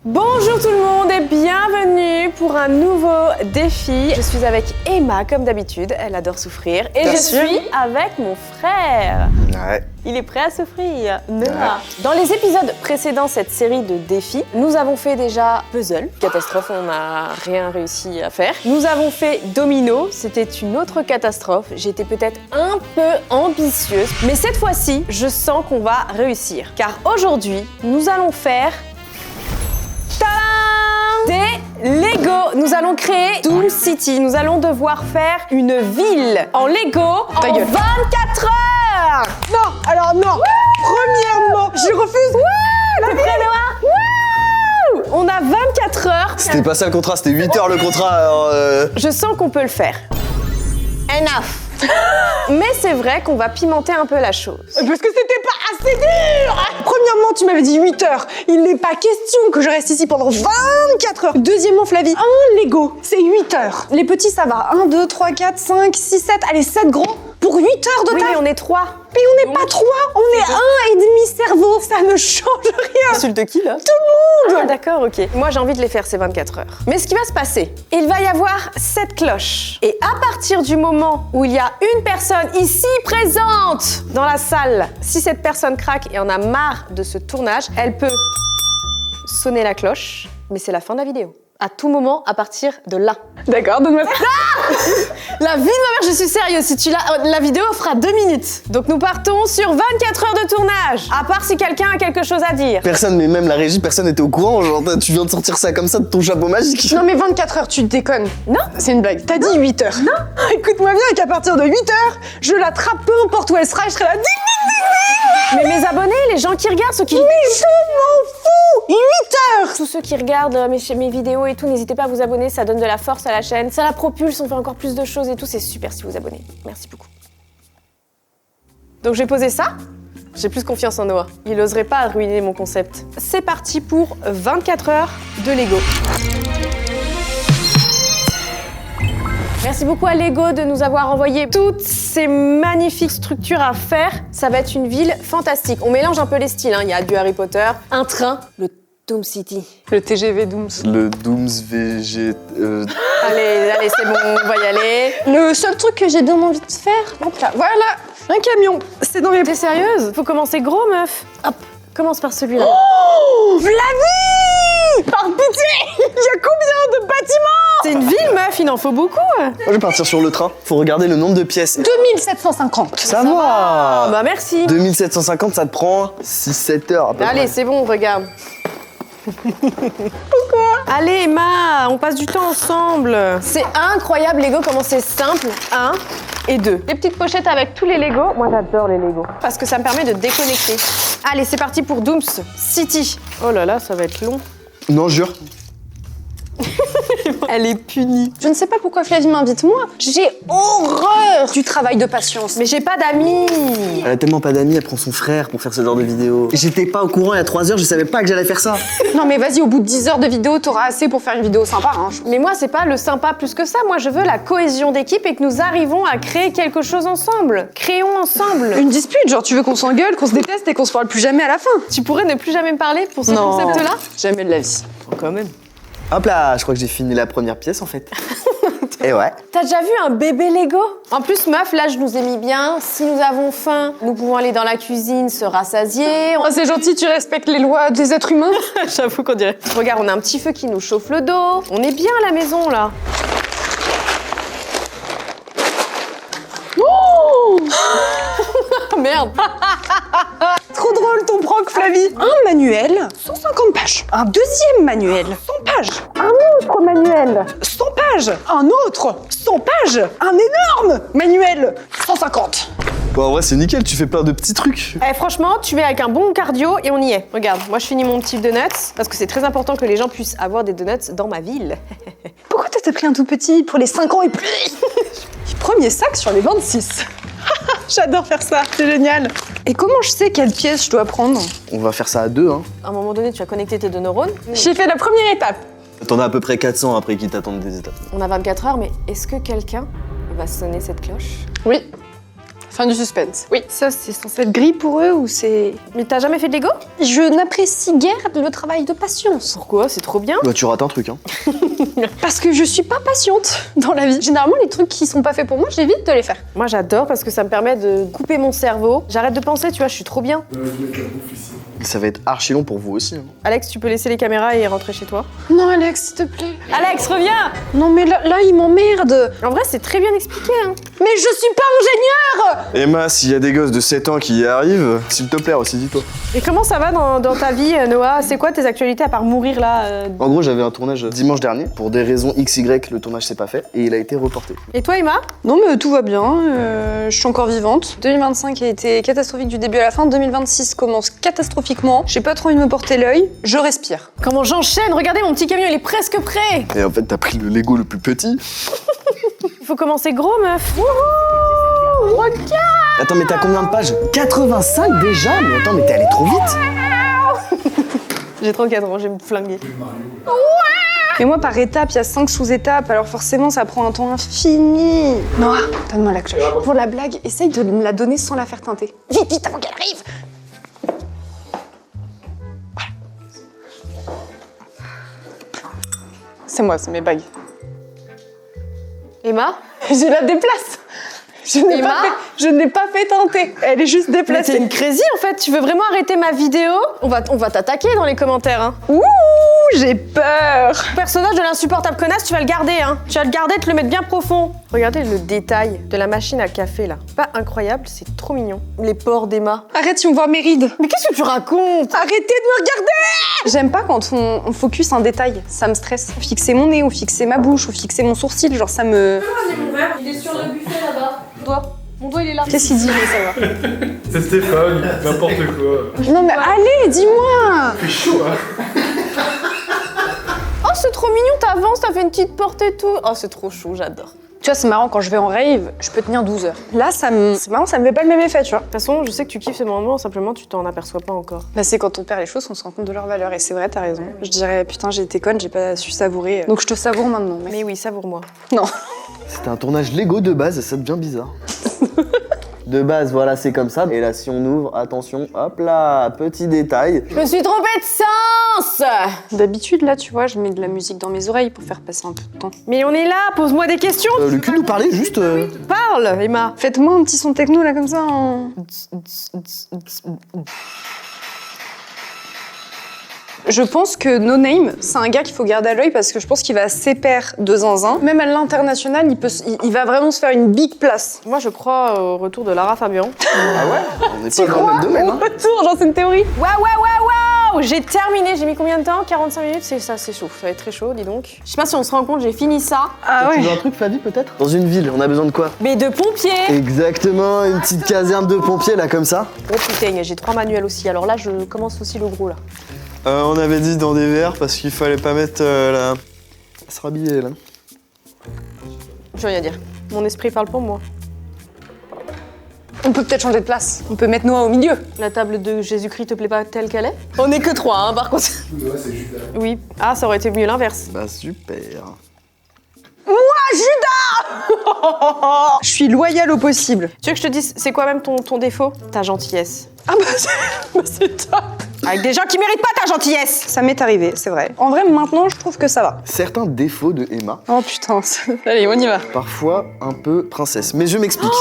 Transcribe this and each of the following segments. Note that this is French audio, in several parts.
Bonjour tout le monde et bienvenue pour un nouveau défi. Je suis avec Emma comme d'habitude, elle adore souffrir. Et je suis avec mon frère. Ouais. Il est prêt à souffrir. Noah. Dans les épisodes précédents, cette série de défis, nous avons fait déjà puzzle, catastrophe, on n'a rien réussi à faire. Nous avons fait domino, c'était une autre catastrophe. J'étais peut-être un peu ambitieuse, mais cette fois-ci, je sens qu'on va réussir. Car aujourd'hui, nous allons faire des Lego. Nous allons créer Doom City. Nous allons devoir faire une ville en Lego en 24 heures. Non, alors non. Premièrement, je refuse. T'es prêt, Noah? On a 24 heures. C'était pas ça le contrat, c'était 8 heures le contrat. Alors Je sens qu'on peut le faire. Enough. Mais c'est vrai qu'on va pimenter un peu la chose. Parce que c'était pas assez dur. Premièrement, tu m'avais dit 8 heures. Il n'est pas question que je reste ici pendant 24 heures. Deuxièmement, Flavie, un Lego, c'est 8 heures. Les petits, ça va. 1, 2, 3, 4, 5, 6, 7. Allez, 7 gros pour 8 heures de Oui, taf. mais on est 3. Mais on n'est pas 3, on est 1,5 cerveau. Ça ne change rien. Insulte qui, là? Tout le monde. Ah, d'accord, ok. Moi, j'ai envie de les faire ces 24 heures. Mais ce qui va se passer, il va y avoir 7 cloches. Et à partir du moment où il y a une personne ici présente dans la salle, si cette personne craque et en a marre de ce tournage, elle peut sonner la cloche, mais c'est la fin de la vidéo. À tout moment, à partir de là. D'accord, donne-moi ça. La vie de ma mère, je suis sérieuse. Si tu la vidéo fera 2 minutes. Donc nous partons sur 24 heures de tournage. À part si quelqu'un a quelque chose à dire. personne, mais même la régie, personne n'était au courant. Genre, tu viens de sortir ça comme ça de ton chapeau magique. Non mais 24 heures, tu déconnes. Non. C'est une blague. T'as dit 8 heures. Non. Écoute-moi bien qu'à partir de 8 heures, je l'attrape peu importe où elle sera, je serai là. Ding, ding, ding, ding. Mais mes abonnés, les gens qui regardent, ceux qui... Mais je m'en fous. 8 heures. Tous ceux qui regardent mes vidéos et tout, n'hésitez pas à vous abonner, ça donne de la force à la chaîne, ça la propulse, on fait encore plus de choses et tout, c'est super si vous vous abonnez. Merci beaucoup. Donc j'ai posé ça, j'ai plus confiance en Noah. Il n'oserait pas ruiner mon concept. C'est parti pour 24 heures de Lego. Merci beaucoup à Lego de nous avoir envoyé toutes ces magnifiques structures à faire. Ça va être une ville fantastique. On mélange un peu les styles, hein. Il y a du Harry Potter, un train, le Doom City. Le TGV Dooms. Le Dooms VG. Allez, c'est bon, on va y aller. Le seul truc que j'ai bien envie de faire, hop là, voilà, un camion. C'est dans mes... T'es sérieuse? Faut commencer gros, meuf. Hop, commence par celui-là. Oh, Flavie! Par pitié, il y a combien de bâtiments? C'est une ville, meuf, il en faut beaucoup. Moi, je vais partir sur le train. Faut regarder le nombre de pièces. 2750. Ça va. Bah merci. 2750, ça te prend 6-7 heures à peu Allez, près. c'est bon, regarde. Pourquoi? Allez, Emma, on passe du temps ensemble. C'est incroyable, Lego, comment c'est simple. 1 et 2. Les petites pochettes avec tous les Lego. Moi, j'adore les Lego. Parce que ça me permet de déconnecter. Allez, c'est parti pour Dooms City. Oh là là, ça va être long. Non, jure. Elle est punie. Je ne sais pas pourquoi Flavie m'invite moi. J'ai horreur du travail de patience. Mais j'ai pas d'amis. Elle a tellement pas d'amis, elle prend son frère pour faire ce genre de vidéo. Et j'étais pas au courant il y a 3 heures, je savais pas que j'allais faire ça. Non mais vas-y, au bout de 10 heures de vidéo, t'auras assez pour faire une vidéo sympa. Hein. Mais moi, c'est pas le sympa plus que ça. Moi, je veux la cohésion d'équipe et que nous arrivons à créer quelque chose ensemble. Créons ensemble. Une dispute, genre tu veux qu'on s'engueule, qu'on se déteste et qu'on se parle plus jamais à la fin. Tu pourrais ne plus jamais me parler pour ce Non. concept-là? Jamais de la vie. Quand même. Hop là, je crois que j'ai fini la première pièce en fait. Et ouais. T'as déjà vu un bébé Lego? En plus, meuf, là, je nous ai mis bien. Si nous avons faim, nous pouvons aller dans la cuisine, se rassasier. Oh, c'est gentil, tu respectes les lois des êtres humains. J'avoue qu'on dirait. Regarde, on a un petit feu qui nous chauffe le dos. On est bien à la maison, là. Oh Merde. Trop drôle ton proc, Flavie. Un manuel, 150 pages. Un deuxième manuel, 100 pages. Un autre manuel, 100 pages. Un autre, 100 pages. Un énorme manuel, 150. Bon, en vrai, c'est nickel, tu fais plein de petits trucs. Eh, franchement, tu es avec un bon cardio et on y est. Regarde, moi, je finis mon petit donuts parce que c'est très important que les gens puissent avoir des donuts dans ma ville. Pourquoi t'as pris un tout petit pour les 5 ans et plus? Premier sac sur les 26. J'adore faire ça, c'est génial. Et comment je sais quelle pièce je dois prendre? On va faire ça à 2, hein. À un moment donné, tu vas connecter tes 2 neurones. J'ai fait la première étape. T'en as à peu près 400 après qui t'attendent des étapes. On a 24 heures, mais est-ce que quelqu'un va sonner cette cloche? Oui. Fin du suspense. Oui. Ça, c'est censé être gris pour eux ou c'est... Mais t'as jamais fait de Lego? Je n'apprécie guère le travail de patience. Pourquoi? C'est trop bien. Bah, tu rates un truc, hein. Parce que je suis pas patiente dans la vie. Généralement, les trucs qui sont pas faits pour moi, j'évite de les faire. Moi j'adore parce que ça me permet de couper mon cerveau. J'arrête de penser, tu vois, je suis trop bien. Ça va être archi long pour vous aussi. Hein. Alex, tu peux laisser les caméras et rentrer chez toi. Non, Alex, s'il te plaît. Alex, reviens! Non, mais là il m'emmerde. En vrai, c'est très bien expliqué, hein. Mais je suis pas ingénieure. Emma, s'il y a des gosses de 7 ans qui y arrivent, s'il te plaît aussi, dis-toi. Et comment ça va dans ta vie, Noah? C'est quoi tes actualités à part mourir là En gros, j'avais un tournage dimanche dernier. Pour des raisons XY, le tournage s'est pas fait et il a été reporté. Et toi, Emma? Non, mais tout va bien. Je suis encore vivante. 2025 a été catastrophique du début à la fin. 2026 commence catastrophiquement. J'ai pas trop envie de me porter l'œil. Je respire. Comment j'enchaîne? Regardez, mon petit camion, il est presque prêt. Et en fait, t'as pris le Lego le plus petit. Il faut commencer gros, meuf. Wouhou! Regarde! Attends, mais t'as combien de pages? 85 déjà? Mais attends, mais t'es allé trop vite. J'ai 34 ans, je vais me flinguer. Et moi, par étape, il y a 5 sous-étapes, alors forcément, ça prend un temps infini. Noah, donne-moi la cloche. Pour la blague, essaye de me la donner sans la faire teinter. Vite, vite, avant qu'elle arrive. Voilà. C'est moi, c'est mes bagues. Emma? Je la déplace. Je n'ai pas fait teinter. Elle est juste Mais t'es déplacée. une crazy en fait, tu veux vraiment arrêter ma vidéo? On va t'attaquer dans les commentaires, hein. Ouh, j'ai peur. Le personnage de l'insupportable connasse, tu vas le garder, hein. Tu vas le garder, te le mettre bien profond. Regardez le détail de la machine à café, là. Pas incroyable, c'est trop mignon. Les pores d'Emma. Arrête, tu me vois mes rides. Mais qu'est-ce que tu racontes? Arrêtez de me regarder. J'aime pas quand on focus un détail, ça me stresse. Fixer mon nez, ou fixer ma bouche, ou fixer mon sourcil, genre ça me... Mon verre, il est sur le buffet là-bas. Mon doigt, il est là. Qu'est-ce qu'il dit, je veux savoir. C'est Stéphane, n'importe quoi. Non mais allez, dis-moi. C'est chaud, hein. Oh, c'est trop mignon, t'avances, t'as fait une petite porte et tout. Oh, c'est trop chou, j'adore. Tu vois, c'est marrant, quand je vais en rave, je peux tenir 12 heures. Là, c'est marrant, ça me fait pas le même effet, tu vois. De toute façon, je sais que tu kiffes ce moment, simplement tu t'en aperçois pas encore. Bah, c'est quand on perd les choses qu'on se rend compte de leur valeur. Et c'est vrai, t'as raison. Je dirais, putain, j'ai été conne, j'ai pas su savourer. Donc je te savoure maintenant. Mais oui, savoure-moi. Non. C'était un tournage Lego de base et ça devient bizarre. De base, voilà, c'est comme ça. Et là, si on ouvre, attention, hop là, petit détail. Je me suis trompée de sens! D'habitude, là, tu vois, je mets de la musique dans mes oreilles pour faire passer un peu de temps. Mais on est là, pose-moi des questions. Le cul nous parlait juste. Parle, Emma. Faites-moi un petit son techno, là, comme ça. Je pense que No Name, c'est un gars qu'il faut garder à l'œil parce que je pense qu'il va s'épaire de zinzin. Même à l'international, il va vraiment se faire une big place. Moi, je crois au retour de Lara Fabian. Ah ouais? On est pas dans le même domaine, hein. Retour, j'en sais une théorie. Waouh! J'ai terminé, j'ai mis combien de temps? 45 minutes, c'est ça, c'est chaud. Ça va être très chaud, dis donc. Je sais pas si on se rend compte, j'ai fini ça. Ah Tu ouais. veux un truc, Flavie, peut-être? Dans une ville, on a besoin de quoi? Mais de pompiers! Exactement, une petite caserne de pompiers, là, comme ça. Oh putain, j'ai 3 manuels aussi. Alors là, je commence aussi le gros, là. On avait dit dans des verres parce qu'il fallait pas mettre la... se rhabiller, là. J'ai rien à dire. Mon esprit parle pour moi. On peut peut-être changer de place. On peut mettre Noah au milieu. La table de Jésus-Christ te plaît pas telle qu'elle est? On est que 3, hein, par contre. Ouais, c'est Judas. Oui. Ah, ça aurait été mieux l'inverse. Bah, super. Je suis loyale au possible. Tu veux que je te dise, c'est quoi même ton défaut? Ta gentillesse. Ah bah c'est top. Avec des gens qui méritent pas ta gentillesse! Ça m'est arrivé, c'est vrai. En vrai, maintenant, je trouve que ça va. Certains défauts de Emma, Oh putain, allez, on y va. parfois un peu princesse. Mais je m'explique.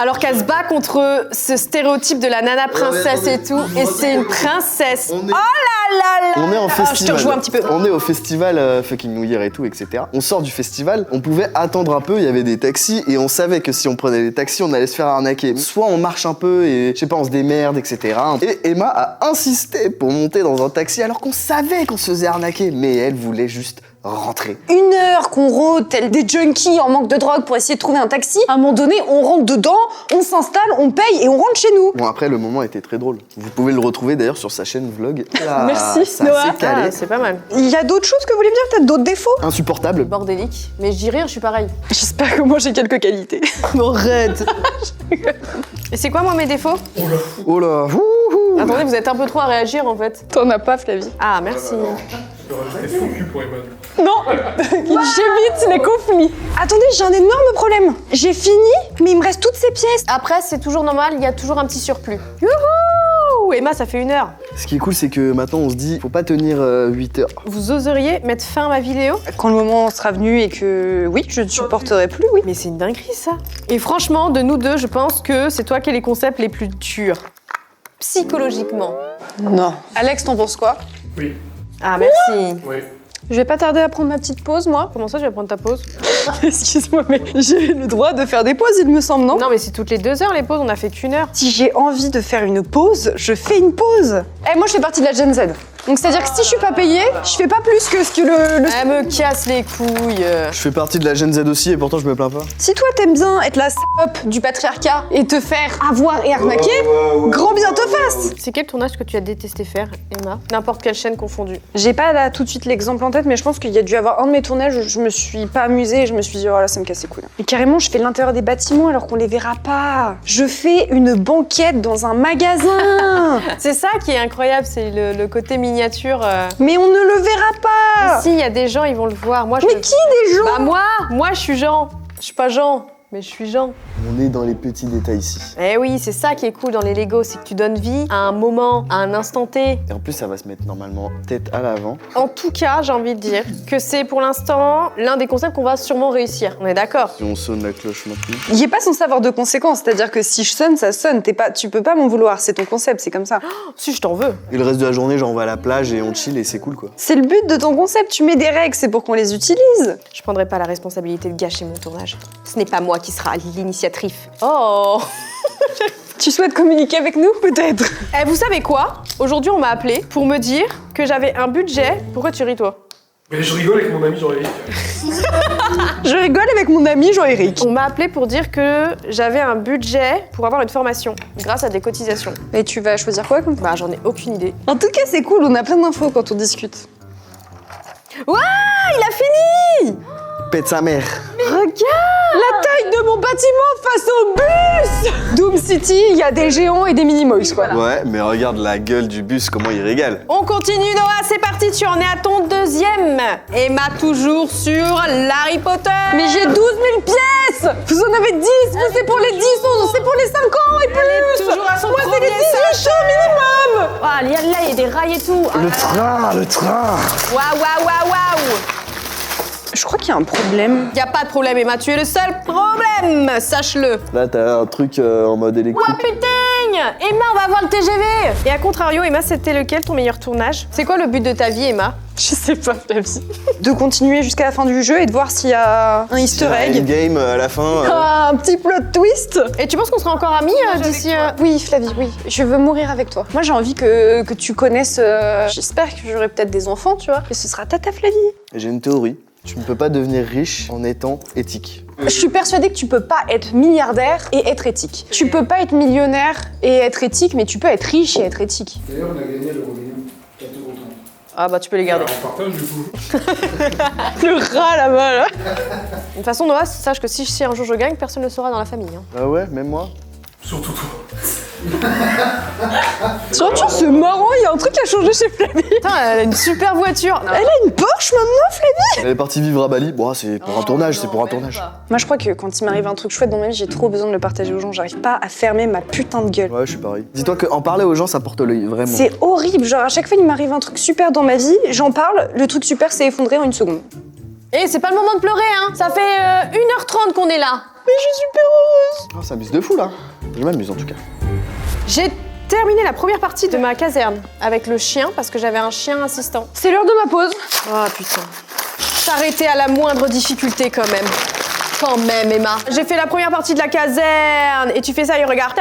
Alors qu'elle se bat contre ce stéréotype de la nana princesse et tout, et c'est une princesse. On est- Oh là là là! On est en Ah, festival. je te rejoins un petit peu. On est au festival Fucking New Year et tout, etc. On sort du festival, on pouvait attendre un peu, il y avait des taxis, et on savait que si on prenait les taxis, on allait se faire arnaquer. Soit on marche un peu et, je sais pas, on se démerde, etc. Et Emma a insisté pour monter dans un taxi alors qu'on savait qu'on se faisait arnaquer, mais elle voulait juste rentrer. 1 heure qu'on rôde tel des junkies en manque de drogue pour essayer de trouver un taxi. À un moment donné, on rentre dedans, on s'installe, on paye et on rentre chez nous. Bon, après, le moment était très drôle. Vous pouvez le retrouver d'ailleurs sur sa chaîne vlog. Là, Merci, ça Noah. s'est calé. Ah, c'est pas mal. Il y a d'autres choses que vous voulez me dire, peut-être d'autres défauts? Insupportable. Bordélique. Mais je dis rire, je suis pareil. J'espère que moi j'ai quelques qualités. Arrête. Et c'est quoi moi mes défauts? Oh là, wouhou. Attendez, vous êtes un peu trop à réagir en fait. T'en as pas, Flavie. Ah, merci. Tu peux rajouter faux cul pour Emma. Non, j'évite les conflits. Attendez, j'ai un énorme problème. J'ai fini, mais il me reste toutes ces pièces. Après, c'est toujours normal, il y a toujours un petit surplus. Youhou! Emma, ça fait 1 heure. Ce qui est cool, c'est que maintenant on se dit, faut pas tenir 8 heures. Vous oseriez mettre fin à ma vidéo? Quand le moment sera venu et que, oui, je ne supporterai plus, oui. Mais c'est une dinguerie, ça. Et franchement, de nous deux, je pense que c'est toi qui as les concepts les plus durs. Psychologiquement. Non. Alex, t'en penses quoi? Oui. Ah, merci. Oui. Je vais pas tarder à prendre ma petite pause, moi. Comment ça, je vais prendre ta pause? Excuse-moi, mais j'ai le droit de faire des pauses, il me semble, non? Non, mais c'est toutes les 2 heures les pauses, on a fait qu'1 heure. Si j'ai envie de faire une pause, je fais une pause. Eh, moi, je fais partie de la Gen Z. Donc, c'est-à-dire que si je suis pas payée, je fais pas plus que ce que le... Elle me casse les couilles. Je fais partie de la Gen Z aussi et pourtant je me plains pas. Si toi, t'aimes bien être la salope du patriarcat et te faire avoir et arnaquer, grand bien te fasse. C'est quel tournage que tu as détesté faire, Emma? N'importe quelle chaîne confondue. J'ai pas là tout de suite l'exemple en tête, mais je pense qu'il y a dû avoir un de mes tournages où je me suis pas amusée et je me suis dit, oh là, ça me casse les couilles. Et carrément, je fais l'intérieur des bâtiments alors qu'on les verra pas. Je fais une banquette dans un magasin. C'est ça qui est incroyable, c'est le côté miniature. Mais on ne le verra pas. Si, il y a des gens, ils vont le voir. Moi, je... Mais qui des gens? Bah moi, je suis Jean. Je suis pas Jean, mais je suis Jean. On est dans les petits détails ici. Eh oui, c'est ça qui est cool dans les Lego, c'est que tu donnes vie à un moment, à un instant T. Et en plus, ça va se mettre normalement tête à l'avant. En tout cas, j'ai envie de dire que c'est pour l'instant l'un des concepts qu'on va sûrement réussir. On est d'accord? Si on sonne la cloche maintenant. Il est pas censé avoir de conséquences, c'est-à-dire que si je sonne, ça sonne. Tu peux pas m'en vouloir, c'est ton concept, c'est comme ça. Si, je t'en veux. Et le reste de la journée, genre on va à la plage et on chill et c'est cool quoi. C'est le but de ton concept, tu mets des règles, c'est pour qu'on les utilise. Je prendrai pas la responsabilité de gâcher mon tournage. Ce n'est pas moi qui sera l'initiatrice. Oh! Tu souhaites communiquer avec nous, peut-être? Eh, vous savez quoi? Aujourd'hui, on m'a appelé pour me dire que j'avais un budget. Pourquoi tu ris, toi? Mais je rigole avec mon ami Jean-Éric. Je rigole avec mon ami Jean-Éric. On m'a appelé pour dire que j'avais un budget pour avoir une formation grâce à des cotisations. Et tu vas choisir quoi comme... Bah, j'en ai aucune idée. En tout cas, c'est cool, on a plein d'infos quand on discute. Ouah, il a fini! Pète sa mère. Regarde! La taille de mon bâtiment face au bus! Doom City, il y a des géants et des mini-moys, quoi. Ouais, mais regarde la gueule du bus, comment il régale. On continue, Noah, c'est parti, tu en es à ton 2e. Emma, toujours sur l'Harry Potter. Mais j'ai 12 000 pièces! Vous en avez 10, vous c'est pour les 10, c'est pour les 5 ans et plus! toujours à son Moi, c'est les 18 ans minimum! Ah, là, il y a des rails et tout. Le train. Waouh, waouh, waouh, waouh! Je crois qu'il y a un problème. Y a pas de problème, Emma, tu es le seul problème, sache-le. Là, t'as un truc en mode électrique. Oh putain! Emma, on va voir le TGV! Et à contrario, Emma, c'était lequel ton meilleur tournage? C'est quoi le but de ta vie, Emma? Je sais pas, Flavie. De continuer jusqu'à la fin du jeu et de voir s'il y a un easter egg. Game à la fin. Un petit plot twist. Et tu penses qu'on sera encore amis d'ici... Oui, Flavie, oui. Je veux mourir avec toi. Moi, j'ai envie que tu connaisses... J'espère que j'aurai peut-être des enfants, tu vois. Et ce sera Tata Flavie. J'ai une théorie. Tu ne peux pas devenir riche en étant éthique. Je suis persuadée que tu peux pas être milliardaire et être éthique. Tu peux pas être millionnaire et être éthique, mais tu peux être riche et être éthique. D'ailleurs, on a gagné le Romanium. 4,30 €. Ah bah tu peux les garder. Alors, on partage du coup. Le rat là-bas, là. De toute façon, Noah, sache que si un jour je gagne, personne ne le saura dans la famille. Hein. Ah ouais, même moi. Surtout toi. Surtout, c'est marrant, il y a un truc à changer chez Flavie. Putain, elle a une super voiture. Elle a une Porsche maintenant, Flavie. Elle est partie vivre à Bali. Bon, c'est pour un tournage, c'est pour un tournage. Moi, je crois que quand il m'arrive un truc chouette dans ma vie, j'ai trop besoin de le partager aux gens. J'arrive pas à fermer ma putain de gueule. Ouais, je suis pareil. Dis-toi qu'en parler aux gens, ça porte l'œil, vraiment. C'est horrible. Genre, à chaque fois, il m'arrive un truc super dans ma vie, j'en parle, le truc super s'est effondré en une seconde. Et c'est pas le moment de pleurer, hein. Ça fait 1h30 qu'on est là. Mais je suis super heureuse. Oh, ça m'amuse de fou là. Je m'amuse en tout cas. J'ai terminé la première partie de ma caserne avec le chien parce que j'avais un chien assistant. C'est l'heure de ma pause. Oh putain. S'arrêter à la moindre difficulté quand même. Quand même, Emma. J'ai fait la première partie de la caserne et tu fais ça et regarde.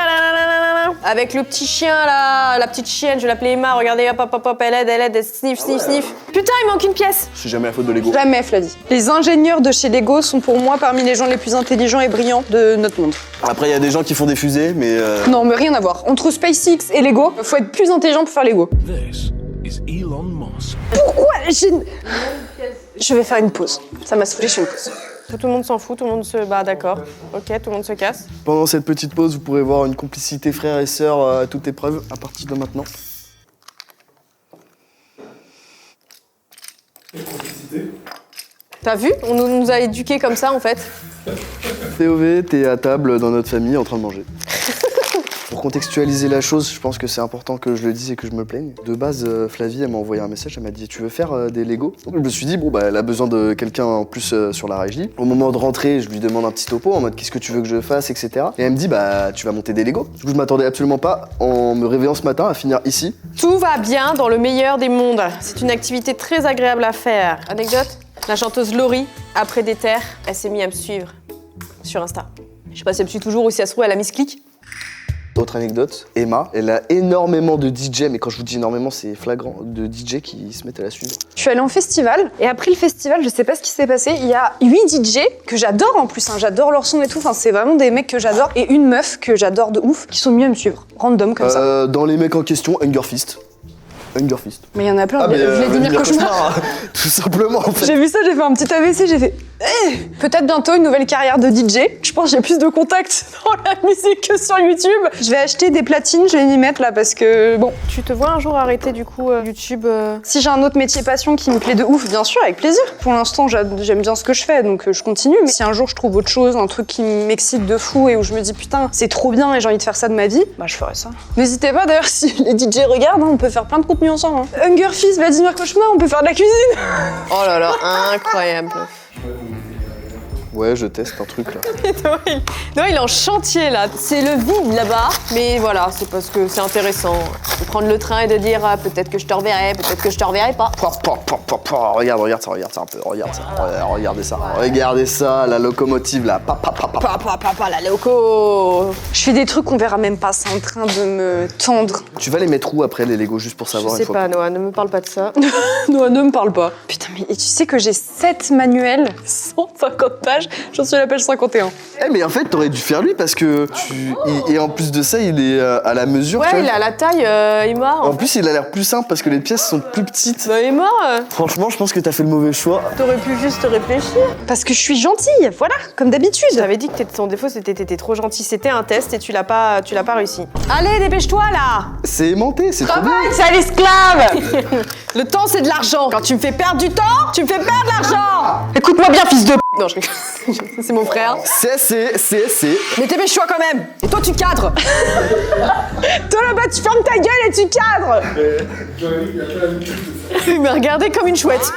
Avec le petit chien là, la petite chienne, je vais l'appeler Emma. Regardez, hop, hop, hop, elle aide, sniff, sniff, sniff. Putain, il manque une pièce. C'est jamais la faute de Lego. Jamais, Flavie. Les ingénieurs de chez Lego sont pour moi parmi les gens les plus intelligents et brillants de notre monde. Après, il y a des gens qui font des fusées, mais. Non, mais rien à voir. Entre SpaceX et Lego, faut être plus intelligent pour faire Lego. This is Elon Musk. Pourquoi Je vais faire une pause. Ça m'a saoulé, je fais une pause. Tout le monde s'en fout, tout le monde se... Bah d'accord. Ok, tout le monde se casse. Pendant cette petite pause, vous pourrez voir une complicité frère et sœur à toute épreuve à partir de maintenant. Et complicité. T'as vu? On nous a éduqués comme ça en fait. POV, t'es à table dans notre famille en train de manger. Pour contextualiser la chose, je pense que c'est important que je le dise et que je me plaigne. De base, Flavie, elle m'a envoyé un message, elle m'a dit « Tu veux faire des Lego ?» Donc je me suis dit, bon, bah, elle a besoin de quelqu'un en plus sur la régie. Au moment de rentrer, je lui demande un petit topo en mode « Qu'est-ce que tu veux que je fasse ?» etc. Et elle me dit « Bah, tu vas monter des Lego. » Du coup, je m'attendais absolument pas, en me réveillant ce matin, à finir ici. Tout va bien dans le meilleur des mondes. C'est une activité très agréable à faire. Anecdote? La chanteuse Laurie, après des terres, elle s'est mise à me suivre sur Insta. Je sais pas si elle me suit toujours ou si elle se trouve, elle a mis ce clic. Autre anecdote, Emma, elle a énormément de DJ, mais quand je vous dis énormément, c'est flagrant, de DJ qui se mettent à la suivre. Je suis allée en festival et après le festival, je sais pas ce qui s'est passé, il y a 8 DJ que j'adore en plus, hein, j'adore leur son et tout, enfin c'est vraiment des mecs que j'adore et une meuf que j'adore de ouf qui sont venus à me suivre, random comme ça. Dans les mecs en question, Hungerfist. Hungerfist. Mais il y en a plein, Ah, mais Vladimir Cauchemar. tout simplement en fait. J'ai vu ça, j'ai fait un petit AVC, j'ai fait peut-être bientôt une nouvelle carrière de DJ. Je pense que j'ai plus de contacts dans la musique que sur YouTube. Je vais acheter des platines, je vais m'y mettre là parce que bon. Tu te vois un jour arrêter du coup YouTube Si j'ai un autre métier passion qui me plaît de ouf, bien sûr, avec plaisir. Pour l'instant, j'aime bien ce que je fais, donc je continue. Mais si un jour je trouve autre chose, un truc qui m'excite de fou et où je me dis putain, c'est trop bien et j'ai envie de faire ça de ma vie, bah je ferai ça. N'hésitez pas d'ailleurs si les DJ regardent, hein, on peut faire plein de contenu ensemble. Hein. Hunger Fist, Vladimir Cauchemar, on peut faire de la cuisine. Oh là là, incroyable. Ouais, je teste un truc là. Non, il est en chantier là. C'est le vide là-bas. Mais voilà, c'est parce que c'est intéressant de prendre le train et de dire ah, peut-être que je te reverrai, peut-être que je te reverrai pas. Regarde ça un peu, regarde ça. Regardez ça, la locomotive là. Papa, la loco. Je fais des trucs qu'on verra même pas, c'est en train de me tendre. Tu vas les mettre où après les Lego juste pour Je savoir sais une fois pas, Noah, ne me parle pas de ça. Non, ne me parle pas. Putain, mais tu sais que j'ai 7 manuels, 150 pages, j'en suis à la page 51. Eh mais en fait t'aurais dû faire lui parce que et en plus de ça il est à la mesure. Ouais, tu vois. il a la taille, Emma. En plus il a l'air plus simple parce que les pièces sont plus petites. Bah Emma, Franchement je pense que t'as fait le mauvais choix. t'aurais pu juste réfléchir. Parce que je suis gentille, voilà, comme d'habitude. J'avais dit que ton défaut c'était t'étais trop gentil. C'était un test et tu l'as pas réussi. Allez, dépêche-toi là. C'est aimanté, c'est trop bien. Travaille, c'est à l'esclave. Le temps c'est de l'argent. Quand tu me fais perdre du temps, tu me fais perdre l'argent. Écoute-moi bien, fils de p. Non, je rigole. C'est mon frère. C'est. Mais dépêche-toi quand même. Et toi tu cadres. Toi là-bas, tu fermes ta gueule et tu cadres. J'aurais dit qu'il y a pas l'habitude de ça. Il me regardait comme une chouette.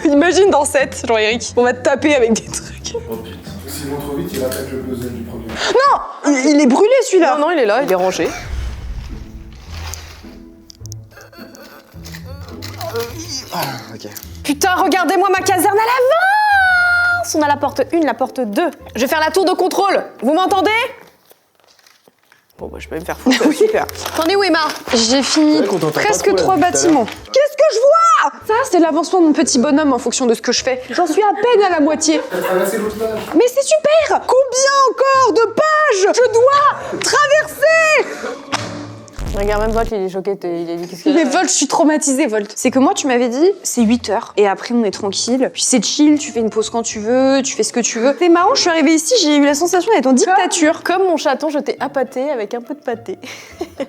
Imagine dans 7, Jean-Éric, on va te taper avec des trucs. Oh putain. S'ils vont trop vite, il attaque le puzzle du premier. Il est brûlé celui-là. Non, il est là, il est rangé. Ok. Putain, regardez-moi ma caserne à l'avance. On a la porte 1, la porte 2. Je vais faire la tour de contrôle. Vous m'entendez? Bon, bah, je peux me faire foutre. Super. T'en es où, Emma? J'ai fini Ouais, qu'on t'entend pas presque trop, là, 3 depuis tout à bâtiments. Qu'est-ce que je vois? Ça, c'est l'avancement de mon petit bonhomme en fonction de ce que je fais. J'en suis à peine à la moitié. T'as traversé l'autre page. Mais c'est super! Combien encore de pages je dois traverser? Regarde, même Volt, il est choqué. Il a dit qu'est-ce que Mais Volt, je suis traumatisée, Volt. C'est que moi, tu m'avais dit, c'est 8 heures. Et après, on est tranquille. Puis c'est chill, tu fais une pause quand tu veux, tu fais ce que tu veux. C'est marrant, je suis arrivée ici, j'ai eu la sensation d'être en dictature. Comme mon chaton, je t'ai appâté avec un peu de pâté.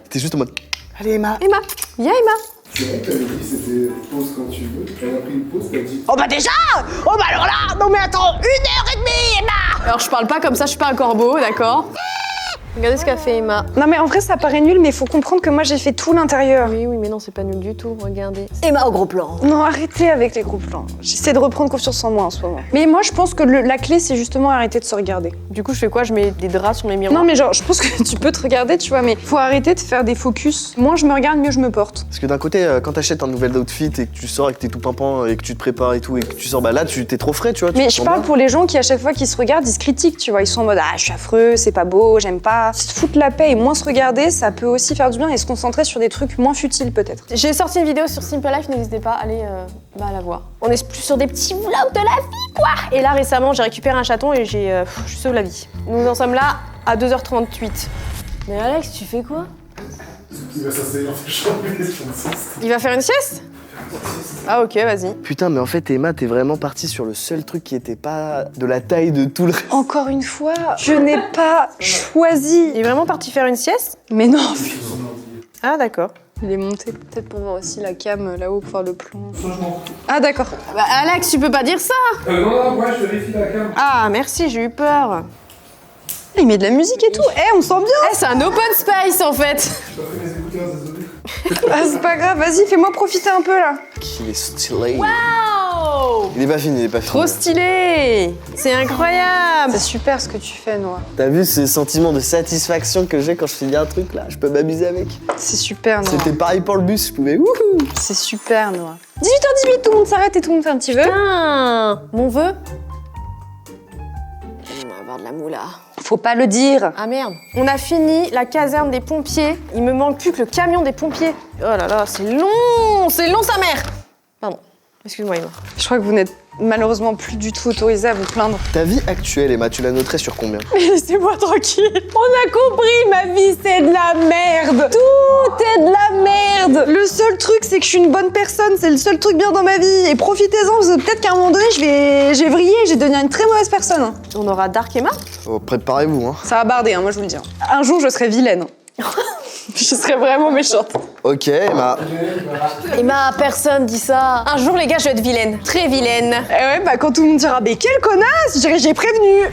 T'es juste en mode. Allez Emma. Emma, viens Emma. C'est vrai que t'avais dit c'était pause quand tu veux. Elle a pris une pause, t'as dit. Oh bah déjà! Oh bah alors là! Non mais attends, 1h30, Emma! Alors, je parle pas comme ça, je suis pas un corbeau, d'accord? Regardez ce qu'a fait Emma. Non mais en vrai, ça paraît nul, mais il faut comprendre que moi, j'ai fait tout l'intérieur. Oui, mais non, c'est pas nul du tout. Regardez. Emma au gros plan. Non, arrêtez avec les gros plans. J'essaie de reprendre confiance en moi en ce moment. Mais moi, je pense que la clé, c'est justement arrêter de se regarder. Du coup, je fais quoi? Je mets des draps sur mes miroirs? Non, mais genre, je pense que tu peux te regarder, tu vois, mais faut arrêter de faire des focus. Moins je me regarde, mieux je me porte. Parce que d'un côté, quand t'achètes un nouvel outfit et que tu sors et que t'es tout pimpant et que tu te prépares et tout et que tu sors, bah là, t'es trop frais, tu vois. tu Mais te je sens parle bien. pour les gens qui, à chaque fois qu'ils se regardent, ils se critiquent, tu vois. Ils sont en mode, ah, je suis affreux, c'est pas beau, j'aime pas. Se foutre la paix et moins se regarder, ça peut aussi faire du bien et se concentrer sur des trucs moins futiles, peut-être. J'ai sorti une vidéo sur Simple Life, n'hésitez pas à aller la voir. On est plus sur des petits vlogs de la vie, quoi. Et là, récemment, j'ai récupéré un chaton et je sauve la vie. Nous en sommes là à 2h38. Mais Alex, tu fais quoi? Il va s'asseoir dans sa chambre et se faire Il va faire une sieste? Ah ok, vas-y. Putain, mais en fait, Emma, t'es vraiment partie sur le seul truc qui était pas de la taille de tout le reste. Encore une fois, je n'ai pas choisi. Il est vraiment parti faire une sieste? Mais non. Ah d'accord. Il est monté peut-être pour voir aussi la cam là-haut, pour voir le plan. Ah d'accord. Bah, Alex, tu peux pas dire ça. Non, ouais, je vérifie la cam. Ah, merci, j'ai eu peur. Il met de la musique et tout. Eh, on sent bien. Eh, c'est un open space en fait. J'ai pas fait mes écouteurs, désolé. Ah, c'est pas grave, vas-y, fais-moi profiter un peu là. Qu'il est stylé. Wow. Il est pas fini, il est pas fini. Trop stylé. C'est incroyable. C'est super ce que tu fais, Noah. T'as vu ce sentiment de satisfaction que j'ai quand je finis un truc là? Je peux m'amuser avec. C'est super, Noah. C'était pareil pour le bus, je pouvais wouhou. C'est super, Noah. 18h18, tout le monde s'arrête et tout le monde fait un petit vœu. Putain, mon vœu. On va avoir de la moula. Faut pas le dire. Ah merde. On a fini la caserne des pompiers. Il me manque plus que le camion des pompiers. Oh là là, c'est long sa mère. Pardon. Excuse-moi, Emma. Je crois que vous n'êtes malheureusement plus du tout autorisé à vous plaindre. Ta vie actuelle, Emma, tu la noterais sur combien? Mais laissez-moi tranquille. On a compris, ma vie c'est de la merde. Tout est de la merde. Le seul truc c'est que je suis une bonne personne, c'est le seul truc bien dans ma vie. Et profitez-en, parce que peut-être qu'à un moment donné je vais vriller, je vais devenir une très mauvaise personne. On aura Dark Emma. Oh, préparez-vous, hein. Ça va barder, hein, moi je vous le dis. Un jour je serai vilaine. Je serai vraiment méchante. Ok, Emma. Emma, personne dit ça. Un jour, les gars, je vais être vilaine. Très vilaine. Et ouais, bah quand tout le monde dira, mais quelle connasse, je dirais, j'ai prévenu.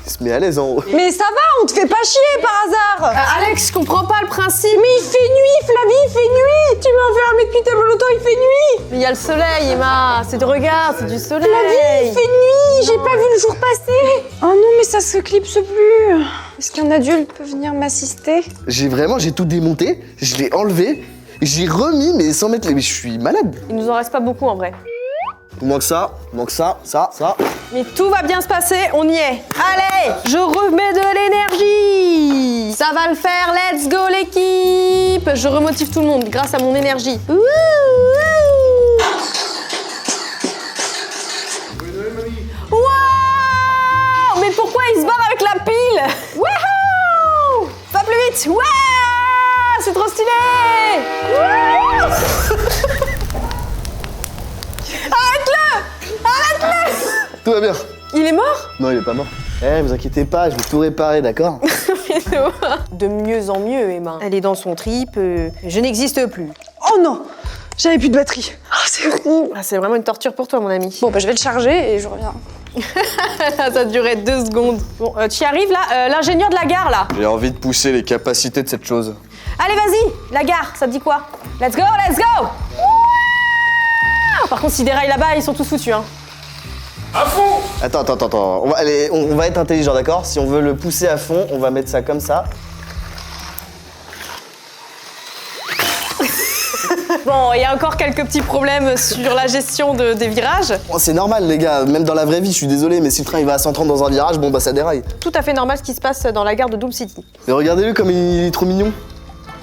Il se met à l'aise en haut. Mais ça va, on te fait pas chier par hasard. Alex, je comprends pas le principe. Mais il fait nuit, Flavie, il fait nuit. Tu m'as enfermé depuis tellement longtemps, il fait nuit. Mais il y a le soleil, Emma. C'est de regard, c'est du soleil. Flavie, il fait nuit, j'ai pas vu le jour passer. Oh non, mais ça se clipse plus. Est-ce qu'un adulte peut venir m'assister? J'ai tout démonté, je l'ai enlevé, j'ai remis, mais sans mettre les... Mais je suis malade. Il nous en reste pas beaucoup, en vrai. Il manque ça, ça. Mais tout va bien se passer, on y est. Allez, je remets de l'énergie. Ça va le faire, let's go l'équipe. Je remotive tout le monde grâce à mon énergie. Ouh, ouh. Waouh! Mais pourquoi il se barre avec la pile? Wouhou! Pas plus vite. Waouh! C'est trop stylé. Wouhou! Arrête-le! Arrête-le! Tout va bien. Il est mort? Non, il est pas mort. Eh, vous inquiétez pas, je vais tout réparer, d'accord? De mieux en mieux, Emma. Elle est dans son trip, je n'existe plus. Oh non, j'avais plus de batterie. Ah, c'est horrible. Ah, c'est vraiment une torture pour toi, mon ami. Bon, bah je vais le charger et je reviens. Ça durait 2 secondes. Bon, tu y arrives là? L'ingénieur de la gare, là. J'ai envie de pousser les capacités de cette chose. Allez, vas-y, la gare, ça te dit quoi? Let's go, let's go! Ouah. Par contre, s'ils déraillent là-bas, ils sont tous foutus, hein. À fond! Attends. On va être intelligent, d'accord? Si on veut le pousser à fond, on va mettre ça comme ça. Bon, il y a encore quelques petits problèmes sur la gestion des virages. Bon, c'est normal, les gars, même dans la vraie vie, je suis désolé, mais si le train il va à 130 dans un virage, bon bah ça déraille. Tout à fait normal ce qui se passe dans la gare de Doom City. Mais regardez-le comme il est trop mignon.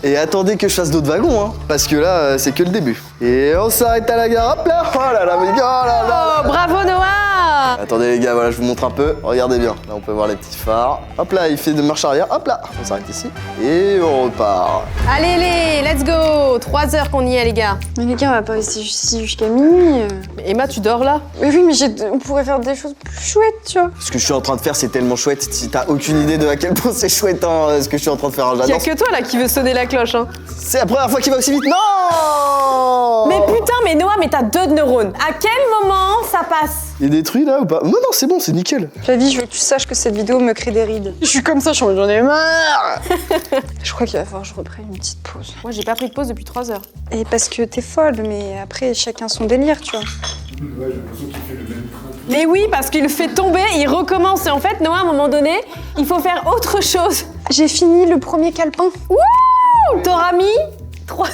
Et attendez que je fasse d'autres wagons, hein, parce que là, c'est que le début. Et on s'arrête à la gare, hop là. Oh là là, mais oh là là. Oh, bravo Noah! Attendez les gars, voilà, je vous montre un peu. Regardez bien. Là, on peut voir les petits phares. Hop là, il fait de marche arrière. Hop là, on s'arrête ici. Et on repart. Allez, let's go! 3 heures qu'on y est, les gars. Mais les gars, on va pas rester ici jusqu'à minuit. Mais Emma, tu dors là? Mais oui, mais on pourrait faire des choses plus chouettes, tu vois. Ce que je suis en train de faire, c'est tellement chouette. Si t'as aucune idée de à quel point c'est chouette, hein, ce que je suis en train de faire, hein, Y a j'adore. que toi là qui veut sonner la cloche, hein. C'est la première fois qu'il va aussi vite. Non! Mais putain, mais Noah, mais t'as 2 neurones. À quel moment ça passe? Il est détruit là ou pas? Non, c'est bon, c'est nickel. Flavie, je veux que tu saches que cette vidéo me crée des rides. Je suis comme ça, j'en ai marre. Je crois qu'il va falloir que je reprenne une petite pause. Moi, j'ai pas pris de pause depuis 3 heures. Et parce que t'es folle, mais après, chacun son délire, tu vois. Ouais, j'ai l'impression qu'il fait le même train. Mais oui, parce qu'il le fait tomber, il recommence. Et en fait, Noah, à un moment donné, il faut faire autre chose. J'ai fini le premier calepin. Wouh! T'auras mis 3 heures.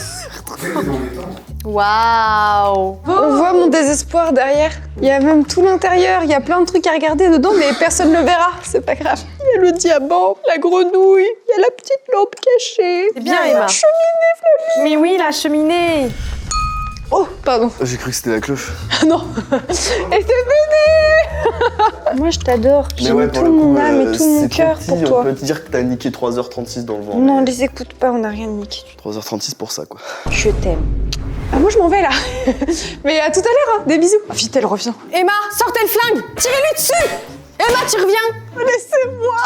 C'est dans les temps. Waouh! On voit mon désespoir derrière. Il y a même tout l'intérieur, il y a plein de trucs à regarder dedans, mais personne ne le verra, c'est pas grave. Il y a le diamant, la grenouille, il y a la petite lampe cachée. C'est bien, Il y a Emma. la cheminée, Flavie. Mais oui, la cheminée. Oh, pardon. J'ai cru que c'était la cloche. Ah non. Et c'est fini. Moi, je t'adore. J'ai mis toute mon âme et tout mon cœur pour toi. On peut te dire que t'as niqué 3h36 dans le vent. Non, les écoute pas, on n'a rien niqué. 3h36 pour ça, quoi. Je t'aime. Ah, moi, je m'en vais là. Mais à tout à l'heure, hein. Des bisous. Ah, vite, elle revient. Emma, sortez le flingue. Tirez-lui dessus. Emma, tu reviens. Laissez-moi.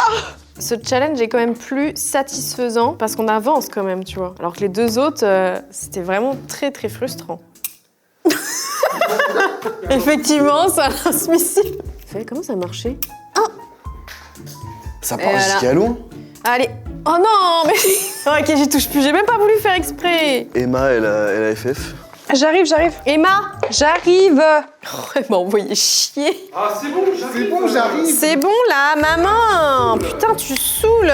Ce challenge est quand même plus satisfaisant parce qu'on avance quand même, tu vois. Alors que les deux autres, c'était vraiment très très frustrant. Effectivement, c'est un transmissible. Comment ça a marché? Ça Et part voilà. jusqu'à loin. Allez. Oh non, mais... Ok, j'y touche plus, j'ai même pas voulu faire exprès. Emma, elle a FF. J'arrive. Emma. J'arrive. Elle m'a envoyé chier. Ah, c'est bon, j'arrive. C'est bon là, maman. Putain, tu saoules.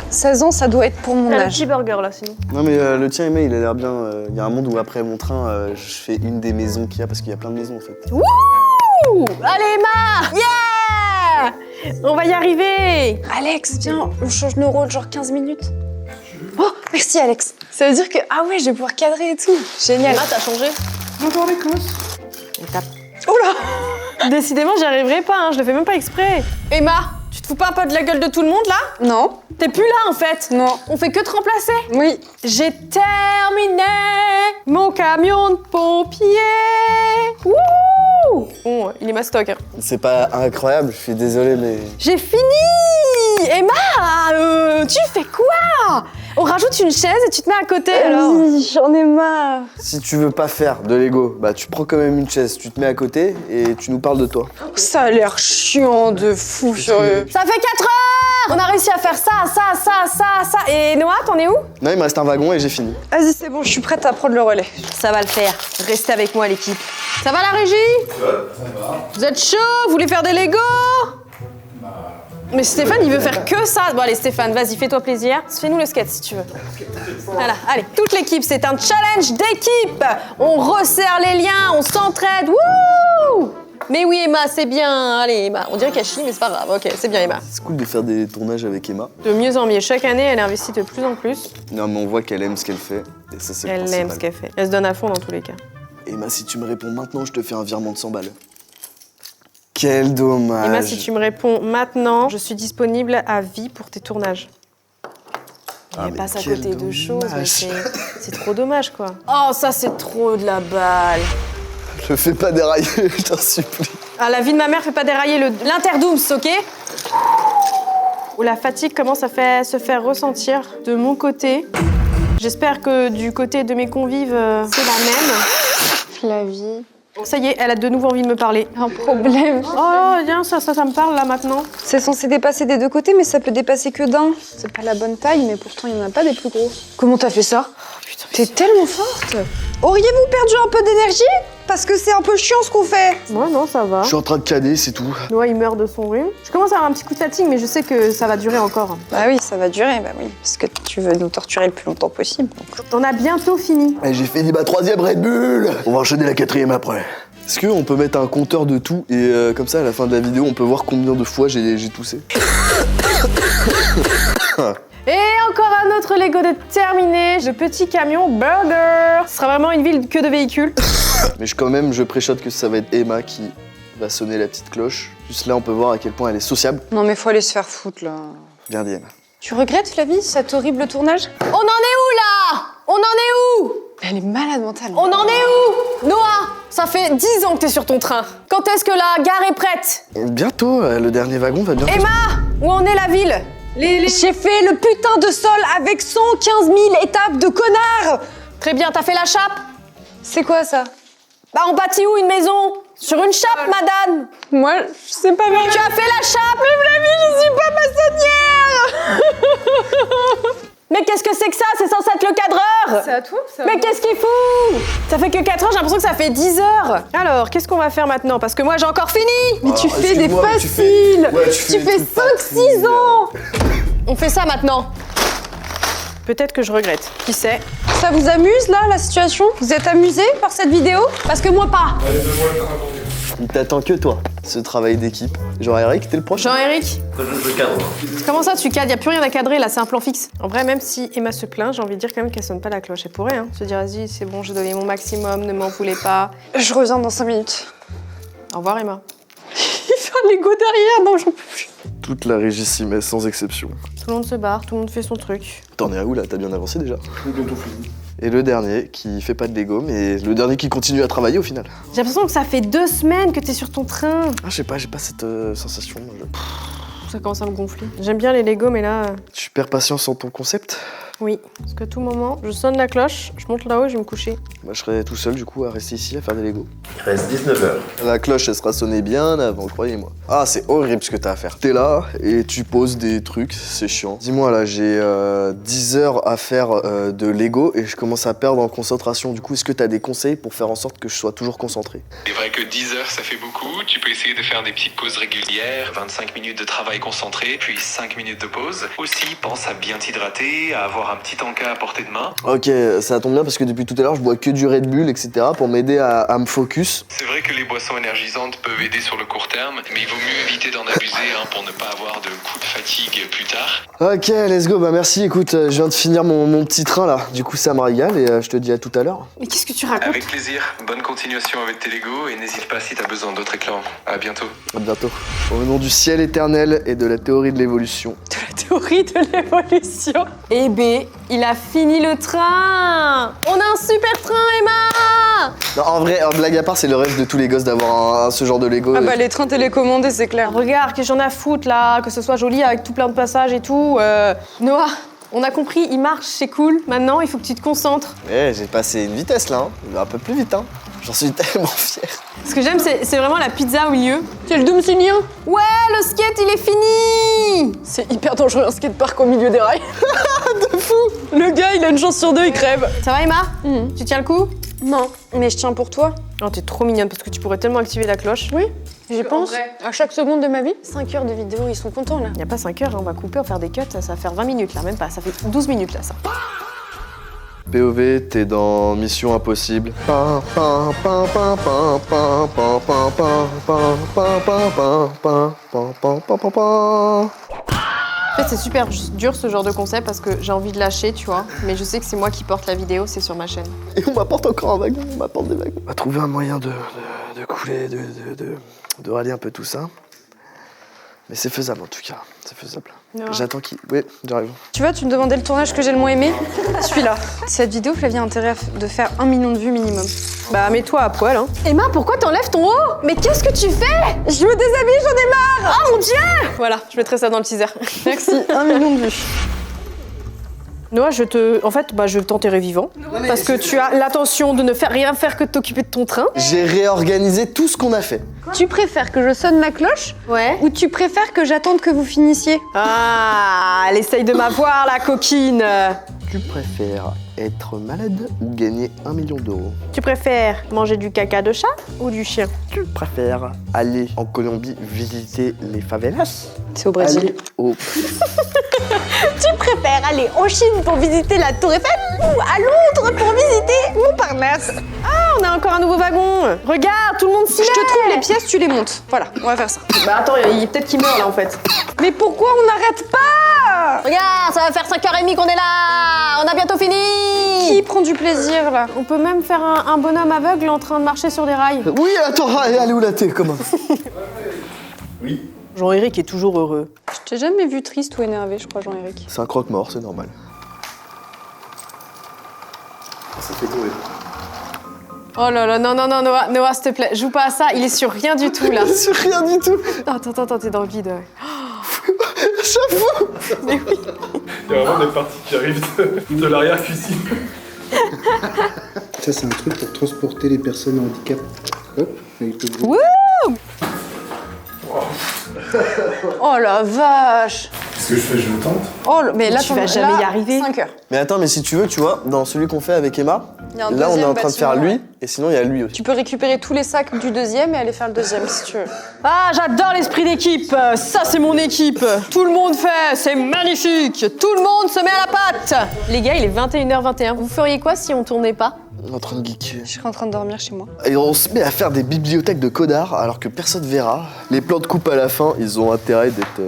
16 ans, ça doit être pour mon T'as le âge. petit burger là, sinon. Non mais le tien, Emma, il a l'air bien. Il y a un monde où après mon train, je fais une des maisons qu'il y a parce qu'il y a plein de maisons en fait. Ouh. Allez, Emma. Yeah. On va y arriver. Alex, viens, on change nos rôles genre 15 minutes. Oh, merci Alex. Ça veut dire que, ah ouais, je vais pouvoir cadrer et tout. Génial. Emma, t'as changé. J'adore l'Écosse. Oh là. Décidément, j'y arriverai pas, hein, je le fais même pas exprès. Emma, tu te fous pas un peu de la gueule de tout le monde là? Non. T'es plus là en fait. Non. On fait que te remplacer. Oui. J'ai terminé mon camion de pompier. Wouh! Bon, il est mastoc. Hein. C'est pas incroyable, je suis désolé mais. J'ai fini! Emma, tu fais quoi? On rajoute une chaise et tu te mets à côté alors. J'en ai marre. Si tu veux pas faire de Lego, bah tu prends quand même une chaise, tu te mets à côté et tu nous parles de toi. Ça a l'air chiant de fou furieux. Ça fait 4 heures! On a réussi à faire ça. Et Noah, t'en es où? Non, il me reste un wagon et j'ai fini. Vas-y, c'est bon, je suis prête à prendre le relais. Ça va le faire. Restez avec moi, l'équipe. Ça va la régie? Ça va. Vous êtes chaud? Vous voulez faire des Lego? Mais Stéphane, il veut faire que ça. Bon, allez, Stéphane, vas-y, fais-toi plaisir. Fais-nous le skate si tu veux. Voilà, allez, toute l'équipe, c'est un challenge d'équipe. On resserre les liens, on s'entraide. Wouh! Mais oui, Emma, c'est bien. Allez, Emma, on dirait qu'elle chie, mais c'est pas grave. Ok, c'est bien, Emma. C'est cool de faire des tournages avec Emma. De mieux en mieux. Chaque année, elle investit de plus en plus. Non, mais on voit qu'elle aime ce qu'elle fait et ça c'est le Elle principal. aime ce qu'elle fait. Elle se donne à fond dans tous les cas. Emma, si tu me réponds maintenant, je te fais un virement de 100 balles. Quel dommage. Emma, si tu me réponds maintenant, je suis disponible à vie pour tes tournages. Ah, Elle mais passe à quel côté de choses, mais dommage. c'est trop dommage, quoi. Oh, ça, c'est trop de la balle. Je fais pas dérailler, je t'en supplie. Ah, la vie de ma mère fait pas dérailler l'interdooms, ok? Où la fatigue commence à se faire ressentir de mon côté. J'espère que du côté de mes convives, c'est la même. Flavie. Ça y est, elle a de nouveau envie de me parler. Un problème. Oh, viens, ça me parle là maintenant. C'est censé dépasser des deux côtés, mais ça peut dépasser que d'un. C'est pas la bonne taille, mais pourtant il n'y en a pas des plus gros. Comment t'as fait ça? Putain, T'es tellement forte. Auriez-vous perdu un peu d'énergie? Parce que c'est un peu chiant ce qu'on fait. moi, non, ça va. Je suis en train de cader, c'est tout. Noah, il meurt de son rhume. Je commence à avoir un petit coup de fatigue, mais je sais que ça va durer encore. Bah oui, ça va durer, bah oui. Parce que tu veux nous torturer le plus longtemps possible. On a bientôt fini. Et j'ai fini ma 3e Red Bull. On va enchaîner la 4e après. Est-ce qu'on peut mettre un compteur de tout et comme ça à la fin de la vidéo on peut voir combien de fois j'ai toussé? Et encore un autre Lego de terminé, le petit camion Burger. Ce sera vraiment une ville que de véhicules. Mais je préchote que ça va être Emma qui va sonner la petite cloche. Juste là on peut voir à quel point elle est sociable. Non mais faut aller se faire foutre là. Viens dis Emma. Tu regrettes Flavie, cet horrible tournage? On en est où là? On en est où? Elle est malade mentale. On en est où? Noah, ça fait 10 ans que t'es sur ton train. Quand est-ce que la gare est prête? Bientôt, le dernier wagon va bientôt. Emma, où en est la ville? J'ai fait le putain de sol avec 115 000 étapes de connard. Très bien, t'as fait la chape? C'est quoi ça? Bah on bâtit où une maison? Sur une chape, madame. Moi, je sais pas bien. Tu as fait la chape? Mais Flavie, je suis pas maçonnière. Mais qu'est-ce que c'est que ça? C'est censé être le cadreur. C'est à toi ou c'est à Mais moi? qu'est-ce qu'il fout? Ça fait que 4 heures, j'ai l'impression que ça fait 10 heures. Alors, qu'est-ce qu'on va faire maintenant? Parce que moi, j'ai encore fini. Mais tu Ah, fais des excuse-moi, mais tu faciles. fais- ouais, tu fais tu des fais trucs pas 5-6 ans. On fait ça maintenant. Peut-être que je regrette. Qui sait? Ça vous amuse là, la situation? Vous êtes amusés par cette vidéo? Parce que moi pas. Allez, donne-moi le train attendu. Il t'attend que toi, ce travail d'équipe. Genre Eric, t'es le prochain. Jean-Éric? Comment ça, tu cadres? Y a plus rien à cadrer là, c'est un plan fixe. En vrai, même si Emma se plaint, j'ai envie de dire quand même qu'elle sonne pas la cloche. Elle pourrait se dire, vas-y, c'est bon, j'ai donné mon maximum, ne m'en voulez pas. Je reviens dans 5 minutes. Au revoir, Emma. Il fait un Lego derrière, non j'en peux plus. Toute la régie s'y met sans exception. Tout le monde se barre, tout le monde fait son truc. T'en es à où là? T'as bien avancé déjà? C'est bientôt fini. Et le dernier qui fait pas de Lego, mais le dernier qui continue à travailler au final. J'ai l'impression que ça fait 2 semaines que t'es sur ton train. Ah, je sais pas, j'ai pas cette sensation. Ça commence à me gonfler. J'aime bien les Lego, mais là... Tu perds patience en ton concept? Oui, parce qu'à tout moment, je sonne la cloche, je monte là-haut et je vais me coucher. Moi, je serai tout seul, du coup, à rester ici, à faire des Lego. Il reste 19h. La cloche, elle sera sonnée bien avant, croyez-moi. Ah, c'est horrible ce que t'as à faire. T'es là et tu poses des trucs, c'est chiant. Dis-moi, là, j'ai 10 heures à faire de Lego et je commence à perdre en concentration. Du coup, est-ce que t'as des conseils pour faire en sorte que je sois toujours concentré? C'est vrai que 10 heures, ça fait beaucoup. Tu peux essayer de faire des petites pauses régulières, 25 minutes de travail concentré, puis 5 minutes de pause. Aussi, pense à bien t'hydrater, à avoir un petit encas à portée de main. Ok, ça tombe bien parce que depuis tout à l'heure, je bois que du Red Bull, etc. pour m'aider à me focus. C'est vrai que les boissons énergisantes peuvent aider sur le court terme, mais il vaut mieux éviter d'en abuser pour ne pas avoir de coups de fatigue plus tard. Ok, let's go, bah merci. Écoute, je viens de finir mon petit train là. Du coup, ça me régale et je te dis à tout à l'heure. Mais qu'est-ce que tu racontes? Avec plaisir. Bonne continuation avec tes Lego et n'hésite pas si t'as besoin d'autres éclats. À bientôt. À bientôt. Au nom du ciel éternel et de la théorie de l'évolution. La théorie de l'évolution. Eh B, il a fini le train. On a un super train, Emma. Non, en vrai, blague à part, c'est le rêve de tous les gosses d'avoir ce genre de Lego. Ah bah les trains télécommandés, c'est clair. Regarde, que j'en ai à foutre là, que ce soit joli avec tout plein de passages et tout. Noah, on a compris, il marche, c'est cool. Maintenant, il faut que tu te concentres. Ouais, j'ai passé une vitesse là, un peu plus vite. J'en suis tellement fier. Ce que j'aime, c'est vraiment la pizza au milieu. C'est le Doomsilien. Ouais, le skate, il est fini. C'est hyper dangereux un skatepark au milieu des rails. De fou. Le gars, il a une chance sur deux, il crève. Ça va, Emma? Tu tiens le coup? Non, mais je tiens pour toi. Oh, t'es trop mignonne parce que tu pourrais tellement activer la cloche. Oui, j'y pense. À chaque seconde de ma vie. 5 heures de vidéo, ils sont contents là. Y a pas 5 heures, on va couper, on va faire des cuts, ça va faire 20 minutes là, même pas, ça fait 12 minutes là, ça. POV, t'es dans Mission Impossible. En fait, c'est super dur ce genre de concept parce que j'ai envie de lâcher, tu vois. Mais je sais que c'est moi qui porte la vidéo, c'est sur ma chaîne. Et on m'apporte encore un wagon, on m'apporte des wagons. On va trouver un moyen de couler, de rallier un peu tout ça. Mais c'est faisable en tout cas, c'est faisable. Non. J'attends qu'il... Oui, j'arrive. Tu vois, tu me demandais le tournage que j'ai le moins aimé. Celui-là. Cette vidéo, Flavie a intérêt de faire 1 million de vues minimum. Bah, mets-toi à poil, hein. Emma, pourquoi t'enlèves ton haut? Mais qu'est-ce que tu fais? Je me déshabille, j'en ai marre. Oh mon Dieu! Voilà, je mettrai ça dans le teaser. Merci, 1 million de vues. Noah, je t'enterrer vivant. Parce que tu as l'intention de ne rien faire que de t'occuper de ton train. J'ai réorganisé tout ce qu'on a fait. Tu préfères que je sonne ma cloche Ouais. ou tu préfères que j'attende que vous finissiez? Ah, elle essaye de m'avoir, la coquine. Tu préfères être malade ou gagner 1 million d'euros? Tu préfères manger du caca de chat ou du chien? Tu préfères aller en Colombie visiter les favelas? C'est au Brésil. Aller au... Tu préfères aller en Chine pour visiter la Tour Eiffel ou à Londres pour visiter Montparnasse? Ah, on a encore un nouveau wagon. Regarde, tout le monde s'y Je met. te trouve les pièces, tu les montes. Voilà, on va faire ça. Bah attends, peut-être qu'il meurt là en fait. Mais pourquoi on n'arrête pas? Regarde, ça va faire 5h30 qu'on est là. On a bientôt fini. Qui prend du plaisir là? On peut même faire un bonhomme aveugle en train de marcher sur des rails. Oui, attends, elle est où la thé, comment? Oui. Jean-Éric est toujours heureux. Je t'ai jamais vu triste ou énervé, je crois, Jean-Éric. C'est un croque-mort, c'est normal. Ça fait courir. Oh là là, non, Noah, s'il te plaît, joue pas à ça, il est sur rien du tout là. C'est rien du tout. Attends, t'es dans le vide. Ouais. J'avoue. Mais oui. Il y a vraiment des parties qui arrivent de l'arrière-cuisine. Ça, c'est un truc pour transporter les personnes en handicap. Hop, avec le gros. Wouh! Oh la vache! Qu'est-ce que je fais? Je le tente. Oh, mais là, Tu vas jamais y arriver. 5 heures. Mais attends, mais si tu veux, tu vois, dans celui qu'on fait avec Emma, Il y a un là on est deuxième en train de faire bâtiment, lui, ouais. et sinon il y a lui aussi. Tu peux récupérer tous les sacs du deuxième et aller faire le deuxième si tu veux. Ah, j'adore l'esprit d'équipe. Ça, c'est mon équipe. Tout le monde fait, c'est magnifique. Tout le monde se met à la pâte. Les gars, il est 21h21. Vous feriez quoi si on tournait pas? On est en train de geeker. Je serais en train de dormir chez moi. Et on se met à faire des bibliothèques de connards alors que personne verra. Les plans de coupe à la fin, ils ont intérêt d'être...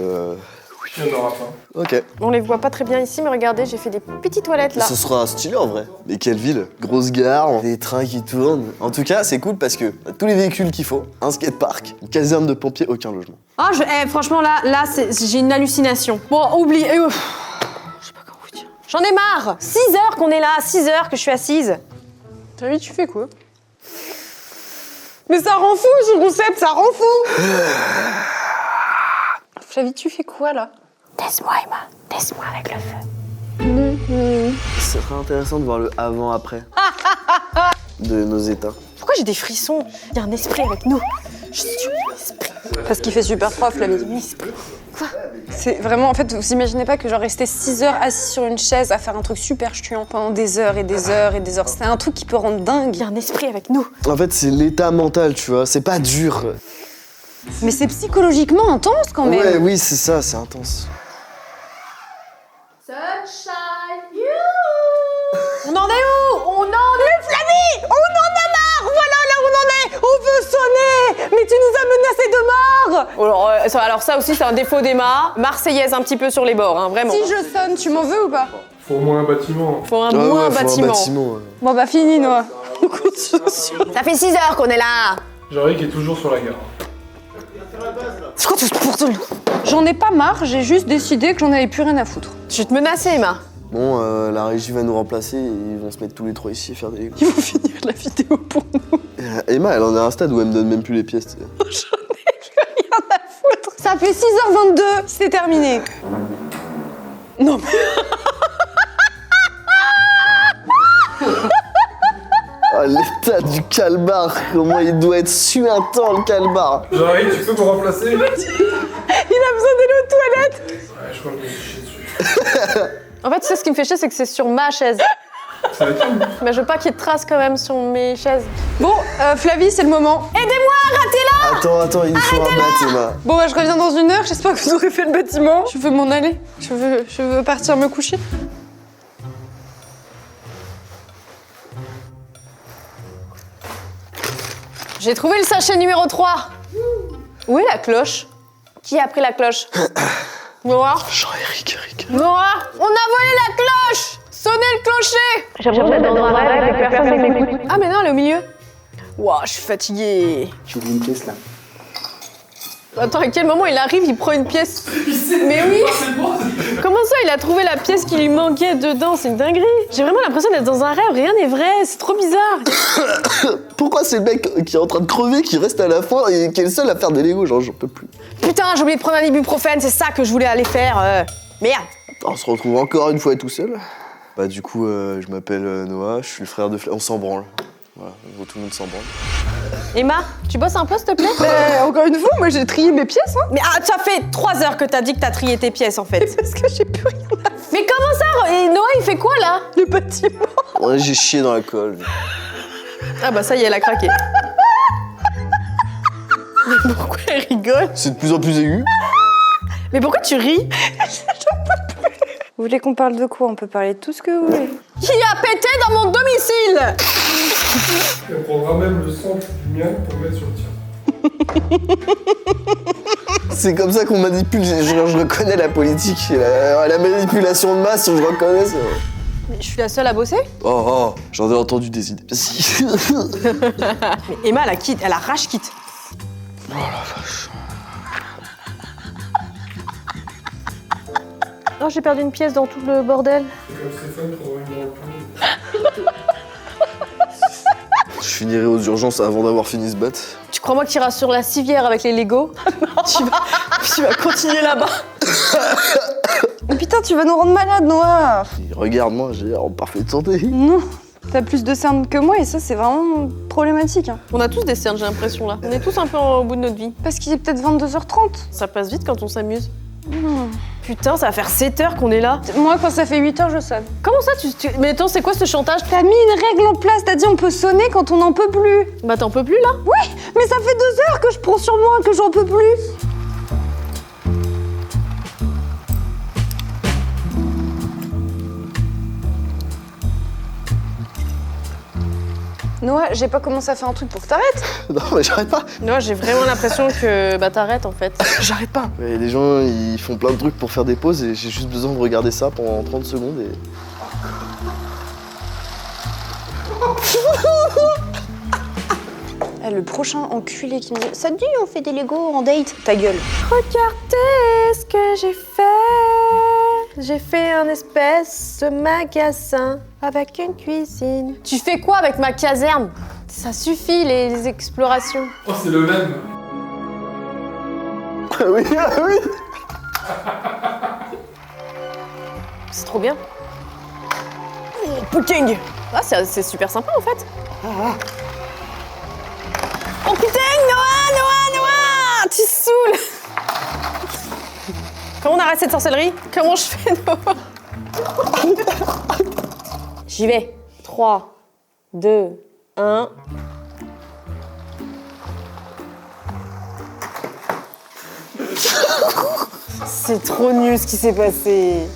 Il y en aura pas. Ok. On les voit pas très bien ici, mais regardez, j'ai fait des petites toilettes là. Ce sera stylé en vrai. Mais quelle ville? Grosse gare, des trains qui tournent. En tout cas, c'est cool parce que t'as tous les véhicules qu'il faut. Un skatepark, une caserne de pompiers, aucun logement. Ah, franchement, là j'ai une hallucination. Bon, oublie. Je sais pas comment vous dire. J'en ai marre. 6 heures qu'on est là, 6 heures que je suis assise. T'as vu, tu fais quoi? Mais ça rend fou ce concept, ça rend fou! Flavie, tu fais quoi là? Teste-moi, Emma. Teste-moi avec le feu. Ce serait intéressant de voir le avant-après de nos états. Pourquoi j'ai des frissons? Il y a un esprit avec nous. Je suis un esprit. Parce qu'il fait super froid, Flavie. Quoi? C'est vraiment, en fait, vous imaginez pas que genre rester 6 heures assis sur une chaise à faire un truc super chiant pendant des heures et des heures et des heures. C'est un truc qui peut rendre dingue. Il y a un esprit avec nous. En fait, c'est l'état mental, tu vois. C'est pas dur. Mais c'est psychologiquement intense quand même. Ouais, oui, c'est ça, c'est intense. On en est où? On en est... Flavie, on en a marre. Voilà là où on en est. On veut sonner. Mais tu nous as menacé de mort. Alors ça aussi, c'est un défaut d'Emma. Marseillaise un petit peu sur les bords, hein, vraiment. Si je sonne, tu m'en veux ou pas? Faut au moins un bâtiment. Faut un Ah ouais, moins faut un bâtiment. bâtiment. Bon bah fini, Noah. Ça fait 6 heures qu'on est là. Jean-Ric est toujours sur la gare. C'est quoi tout ce pour tout? J'en ai pas marre, j'ai juste décidé que j'en avais plus rien à foutre. Je vais te menacer, Emma. Bon, la régie va nous remplacer et ils vont se mettre tous les trois ici à faire des Legos. Ils vont finir la vidéo pour nous. Emma, elle en est à un stade où elle me donne même plus les pièces. tu sais. J'en ai plus rien à foutre. Ça fait 6h22, c'est terminé. Non mais... Oh, l'état du calbar, comment il doit être suintant le calbar. Jean-Ric, tu peux me remplacer? Il a besoin d'aller aux toilettes. Ouais, je crois que je me suis chié dessus. En fait, tu sais ce qui me fait chier, c'est que c'est sur ma chaise. Ça va être où? Mais je veux pas qu'il y ait de traces quand même sur mes chaises. Bon, Flavie, c'est le moment. Aidez-moi, ratez-la! Attends, il nous faut un bat, Emma. Bon bah je reviens dans 1 heure, j'espère que vous aurez fait le bâtiment. Je veux m'en aller, je veux partir me coucher. J'ai trouvé le sachet numéro 3. Où est la cloche? Qui a pris la cloche? Noah? Jean-Eric. Noah? On a volé la cloche! Sonnez le clocher! J'aimerais être dans un rêve et que personne ne m'écoute. Ah mais non, elle est au milieu. Ouah, je suis fatiguée. Tu veux une pièce là? Attends, à quel moment il arrive, il prend une pièce? Mais oui! Comment ça, il a trouvé la pièce qui lui manquait dedans? C'est une dinguerie! J'ai vraiment l'impression d'être dans un rêve, rien n'est vrai, c'est trop bizarre! Pourquoi c'est le mec qui est en train de crever, qui reste à la fin et qui est le seul à faire des Legos? Genre, j'en peux plus. Putain, j'ai oublié de prendre un ibuprofène, c'est ça que je voulais aller faire. Merde! On se retrouve encore une fois tout seul. Bah du coup, je m'appelle Noah, je suis le frère de Flavie. On s'en branle. Voilà, tout le monde s'en branle. Emma, tu bosses un peu, s'il te plaît? Encore une fois, moi j'ai trié mes pièces, hein. Mais ça fait 3 heures que t'as dit que t'as trié tes pièces, en fait. Parce que j'ai plus rien à faire. Mais comment ça? Et Noah, il fait quoi, là? Le bâtiment. Ouais, j'ai chié dans la colle. Ah bah ça y est, elle a craqué. Mais pourquoi elle rigole? C'est de plus en plus aigu. Mais pourquoi tu ris? Vous voulez qu'on parle de quoi? On peut parler de tout ce que vous voulez. Qui a pété dans mon domicile? Et on prendra même le centre du mien pour le mettre sur le tien. C'est comme ça qu'on manipule. Je reconnais la politique, la manipulation de masse, je reconnais ça. Mais je suis la seule à bosser? Oh, j'en ai entendu des idées. Mais Emma, elle a rage quitte. Oh la vache. Oh, j'ai perdu une pièce dans tout le bordel. C'est comme Stéphane pour avoir une dans le Je finirai aux urgences avant d'avoir fini ce bat. Tu crois-moi que tu iras sur la civière avec les Legos? tu vas continuer là-bas. Mais putain, tu vas nous rendre malades, Noah. Et regarde-moi, j'ai l'air en parfaite santé. Non, t'as plus de cernes que moi et ça c'est vraiment problématique. Hein. On a tous des cernes, j'ai l'impression, là. On est tous un peu au bout de notre vie. Parce qu'il est peut-être 22h30. Ça passe vite quand on s'amuse. Putain, ça va faire 7 heures qu'on est là. Moi, quand ça fait 8h, je sonne. Comment ça, Mais attends, c'est quoi ce chantage? T'as mis une règle en place, t'as dit on peut sonner quand on n'en peut plus. Bah t'en peux plus, là? Oui, mais ça fait 2 heures que je prends sur moi, que j'en peux plus. Noah, j'ai pas commencé à faire un truc pour que t'arrêtes. Non, mais j'arrête pas. Non, j'ai vraiment l'impression que t'arrêtes en fait. J'arrête pas. Et les gens, ils font plein de trucs pour faire des pauses et j'ai juste besoin de regarder ça pendant 30 secondes et... Le prochain enculé qui me dit « Ça te dit, on fait des Legos en date ?» Ta gueule. Regardez ce que j'ai fait. J'ai fait un espèce de magasin avec une cuisine. Tu fais quoi avec ma caserne? Ça suffit les explorations. Oh, c'est le même. Oui, oui. C'est trop bien. Oh, putain. Ah, c'est super sympa en fait. Oh putain, Noah, tu saoules. Comment on arrête cette sorcellerie? Comment je fais, Noah? J'y vais. 3, 2, 1. C'est trop nul ce qui s'est passé.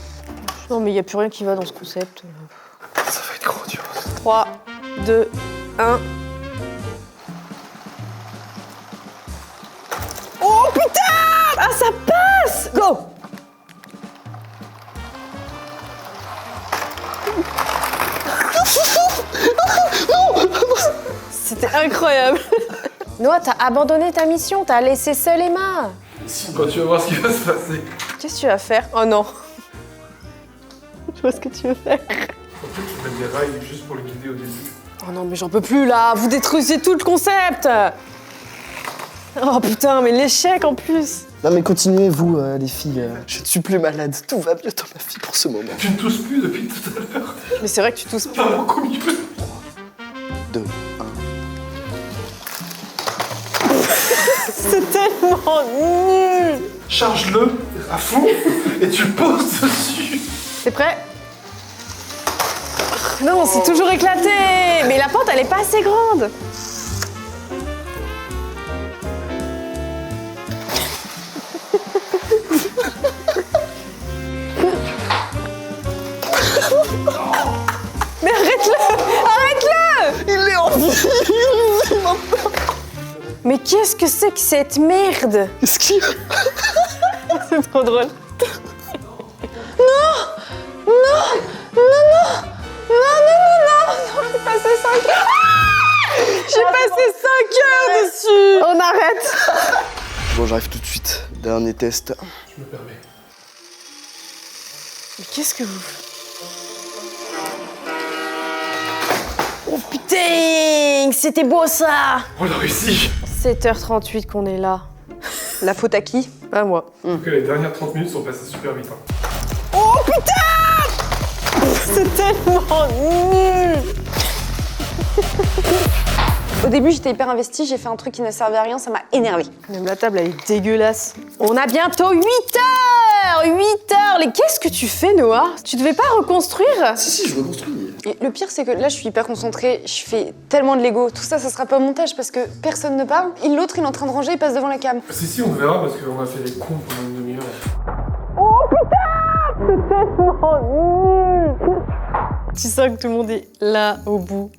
Non mais il n'y a plus rien qui va dans ce concept. Ça va être grandiose. 3, 2, 1. Oh putain! Ah ça passe! Go! C'était incroyable. Noah, t'as abandonné ta mission, t'as laissé seule Emma. Quand tu vas voir ce qui va se passer. Qu'est-ce que tu vas faire? Oh non. Je vois ce que tu veux faire. En fait, tu mets des rails juste pour le guider au début. Oh non, mais j'en peux plus là, vous détruisez tout le concept. Oh putain, mais l'échec en plus. Non mais continuez vous les filles, je ne suis plus malade, tout va mieux dans ma vie pour ce moment. Tu ne tousses plus depuis tout à l'heure. Mais c'est vrai que tu tousses Pas beaucoup mieux. 2, 1. C'est tellement nul. Charge-le à fond et tu poses dessus. T'es prêt? Non, c'est toujours éclaté. Mais la pente, elle est pas assez grande. Mais arrête-le! Arrête-le! Il est en vie. Mais qu'est-ce que c'est que cette merde? Qu'est-ce qu'il y a? C'est trop drôle. J'ai passé 5 heures. J'ai passé 5 heures dessus. On arrête. Bon, j'arrive tout de suite. Dernier test. Je me permets. Mais qu'est-ce que vous... Oh putain, c'était beau ça. On l'a réussi. 7h38 qu'on est là. La faute à qui? Pas moi. En tout cas, les dernières 30 minutes sont passées super vite. Hein. Oh putain! C'est tellement nul. Au début, j'étais hyper investie, j'ai fait un truc qui ne servait à rien, ça m'a énervée. Même la table, elle est dégueulasse. On a bientôt 8 heures. 8 heures. Qu'est-ce que tu fais, Noah? Tu devais pas reconstruire? Si, je reconstruis. Et le pire, c'est que là, je suis hyper concentrée, je fais tellement de Lego. Tout ça, ça sera pas montage parce que personne ne parle. Et l'autre, il est en train de ranger, il passe devant la cam. Si, on verra parce qu'on a fait les cons pendant une demi-heure. C'est tellement nul. Tu sens que tout le monde est là, au bout.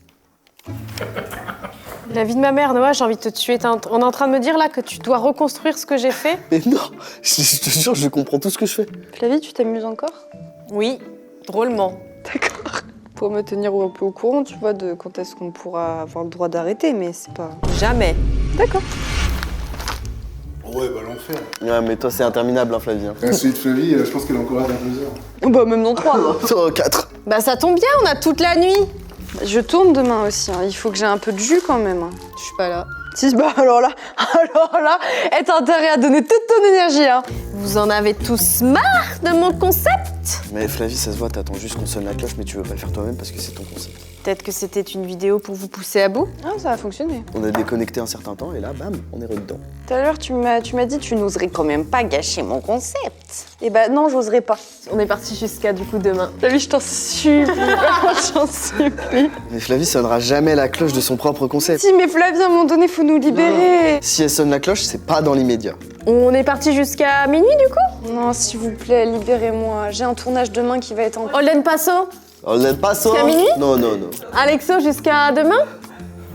La vie de ma mère, Noah, j'ai envie de te tuer. On est en train de me dire là que tu dois reconstruire ce que j'ai fait? Mais non, je te jure, je comprends tout ce que je fais. Flavie, tu t'amuses encore? Oui, drôlement. D'accord. Pour me tenir un peu au courant, tu vois, de quand est-ce qu'on pourra avoir le droit d'arrêter, mais c'est pas... Jamais. D'accord. Ouais, bah l'enfer. Ouais, mais toi, c'est interminable, hein, Flavie. Celui de Flavie, je pense qu'elle est encore à 2 heures. Bah, même dans 3. 4. Bah ça tombe bien, on a toute la nuit. Je tourne demain aussi, hein. Il faut que j'ai un peu de jus quand même. Hein. Je suis pas là. Si, bah alors là, t'as intérêt à donner toute ton énergie, hein. Vous en avez tous marre de mon concept? Mais Flavie, ça se voit, t'attends juste qu'on sonne la cloche, mais tu veux pas le faire toi-même parce que c'est ton concept. Peut-être que c'était une vidéo pour vous pousser à bout. Ah, ça a fonctionné. On a déconnecté un certain temps et là, bam, on est rededans. Tout à l'heure, tu m'as dit tu n'oserais quand même pas gâcher mon concept. Eh bah non, j'oserais pas. On est parti jusqu'à du coup demain. Flavie, je t'en supplie, je t'en supplie. Mais Flavie sonnera jamais la cloche de son propre concept. Si, mais Flavie, à un moment donné, faut nous libérer. Si elle sonne la cloche, c'est pas dans l'immédiat. On est parti jusqu'à minuit du coup? Non, s'il vous plaît, libérez-moi. J'ai un tournage demain qui va être en... Holden Paso? On l'aide pas ça. Jusqu'à minuit? Non, non, non. Alexo jusqu'à demain?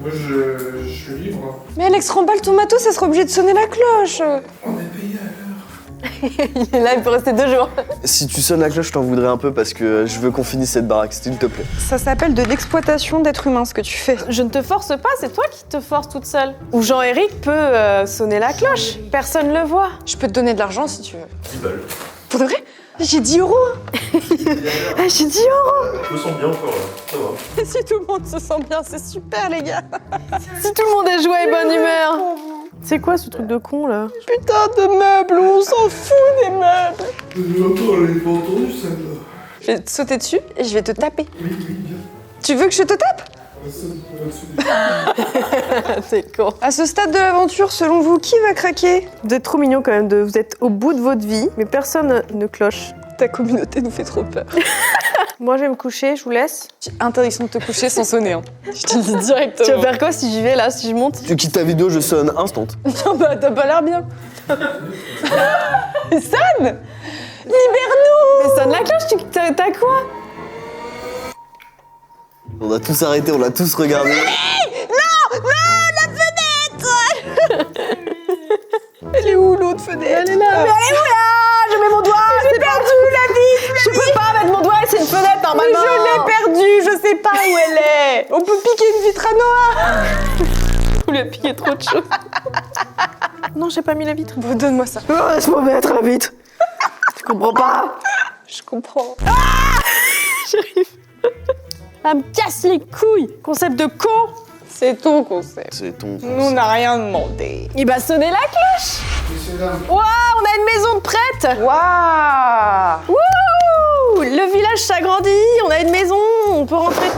Moi, je suis libre. Hein. Mais Alex, remballe ton matos, ça sera obligé de sonner la cloche. On est payé à l'heure. Il est là, il peut rester 2 jours. Si tu sonnes la cloche, je t'en voudrais un peu parce que je veux qu'on finisse cette baraque, s'il te plaît. Ça s'appelle de l'exploitation d'êtres humains, ce que tu fais. Je ne te force pas, c'est toi qui te forces toute seule. Ou Jean-Éric peut sonner la cloche. Personne le voit. Je peux te donner de l'argent si tu veux. 10 balles. Pour de vrai? J'ai 10 euros. Ah, j'ai 10 euros. Je me sens bien encore là. Ça va. Si tout le monde se sent bien, c'est super, les gars. Si tout le monde est joie et bonne humeur. C'est quoi ce truc de con là? Putain de meubles, on s'en fout des meubles. Attends, elle est pas entendue celle-là. Je vais te sauter dessus et je vais te taper. Oui, bien. Tu veux que je te tape? On va dessus. C'est con. À ce stade de l'aventure, selon vous, qui va craquer? Vous êtes trop mignon quand même, vous êtes au bout de votre vie, mais personne ne cloche. Ta communauté nous fait trop peur. Moi je vais me coucher, je vous laisse. Interdiction de te coucher sans sonner, hein. Je te le dis directement. Tu vas faire quoi si j'y vais là, si je monte? Tu quittes ta vidéo, je sonne instant. Non bah t'as pas l'air bien. Mais sonne! Libère-nous! Mais sonne la cloche, t'as quoi? On a tous arrêté, on l'a tous regardé. Elle est où l'autre fenêtre? Elle est là. Mais elle est où là? Je mets mon doigt. J'ai perdu la vitre! Je peux pas mettre mon doigt et c'est une fenêtre Mais normalement. je l'ai perdue, je sais pas où elle est! On peut piquer une vitre à Noah! Vous lui avez piqué trop de choses. Non, j'ai pas mis la vitre. Bon, donne-moi ça. Oh, laisse-moi mettre la vitre. Tu comprends pas? Je comprends. J'arrive. Elle me casse les couilles. Concept de con. C'est ton concept. C'est ton. Nous, on n'a rien demandé. Il va sonner la cloche. Messieurs, dames, Waouh, on a une maison de prête. Waouh! Wouh, le village s'agrandit. On a une maison. On peut rentrer.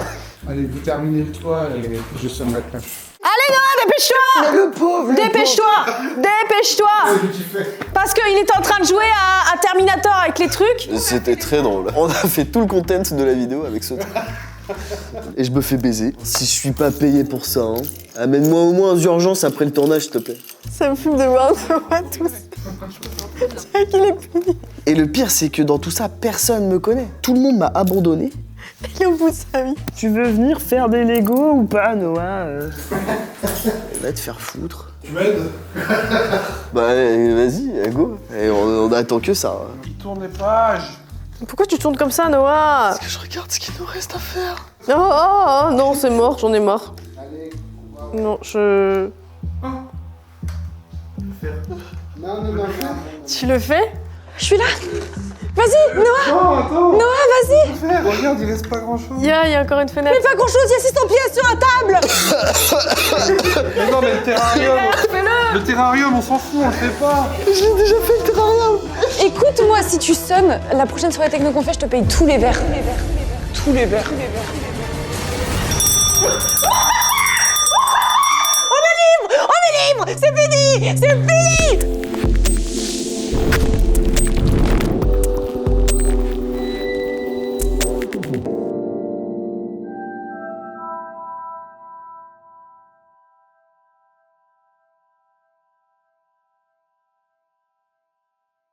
allez, vous terminez le toit et je sonne la cloche. Allez, Noah, dépêche-toi. Le pauvre! Dépêche-toi. Dépêche-toi. Qu'est-ce que tu fais? Parce qu'il est en train de jouer à Terminator avec les trucs. C'était très drôle. On a fait tout le content de la vidéo avec ce truc. Et je me fais baiser. Si je suis pas payé pour ça, hein. Amène-moi au moins aux urgences après le tournage, s'il te plaît. Ça me fume de voir Noah tous. C'est vrai qu'il est puni. Et le pire, c'est que dans tout ça, personne me connaît. Tout le monde m'a abandonné. Il est au bout de sa vie. Tu veux venir faire des Lego ou pas, Noah Va te faire foutre. Tu m'aides? Bah vas-y, go. Et on attend que ça. Tourne les pages. Pourquoi tu tournes comme ça, Noah? Parce que je regarde ce qu'il nous reste à faire. Oh, non, c'est mort, j'en ai marre. Non, je... Non, non, non, non. Tu le fais? Je suis là! Vas-y, Noah! Non, attends. Noah, vas-y! Regarde, il reste pas grand-chose. Il y a encore une fenêtre. Mais pas grand-chose, il y a 600 pièces sur la table! Mais non, mais le terrarium. Le terrarium, on s'en fout, on le fait pas. J'ai déjà fait le terrarium. Écoute-moi, si tu sonnes, la prochaine soirée techno qu'on fait, je te paye tous les verres. Tous les verres. On est libre! C'est fini! C'est fini!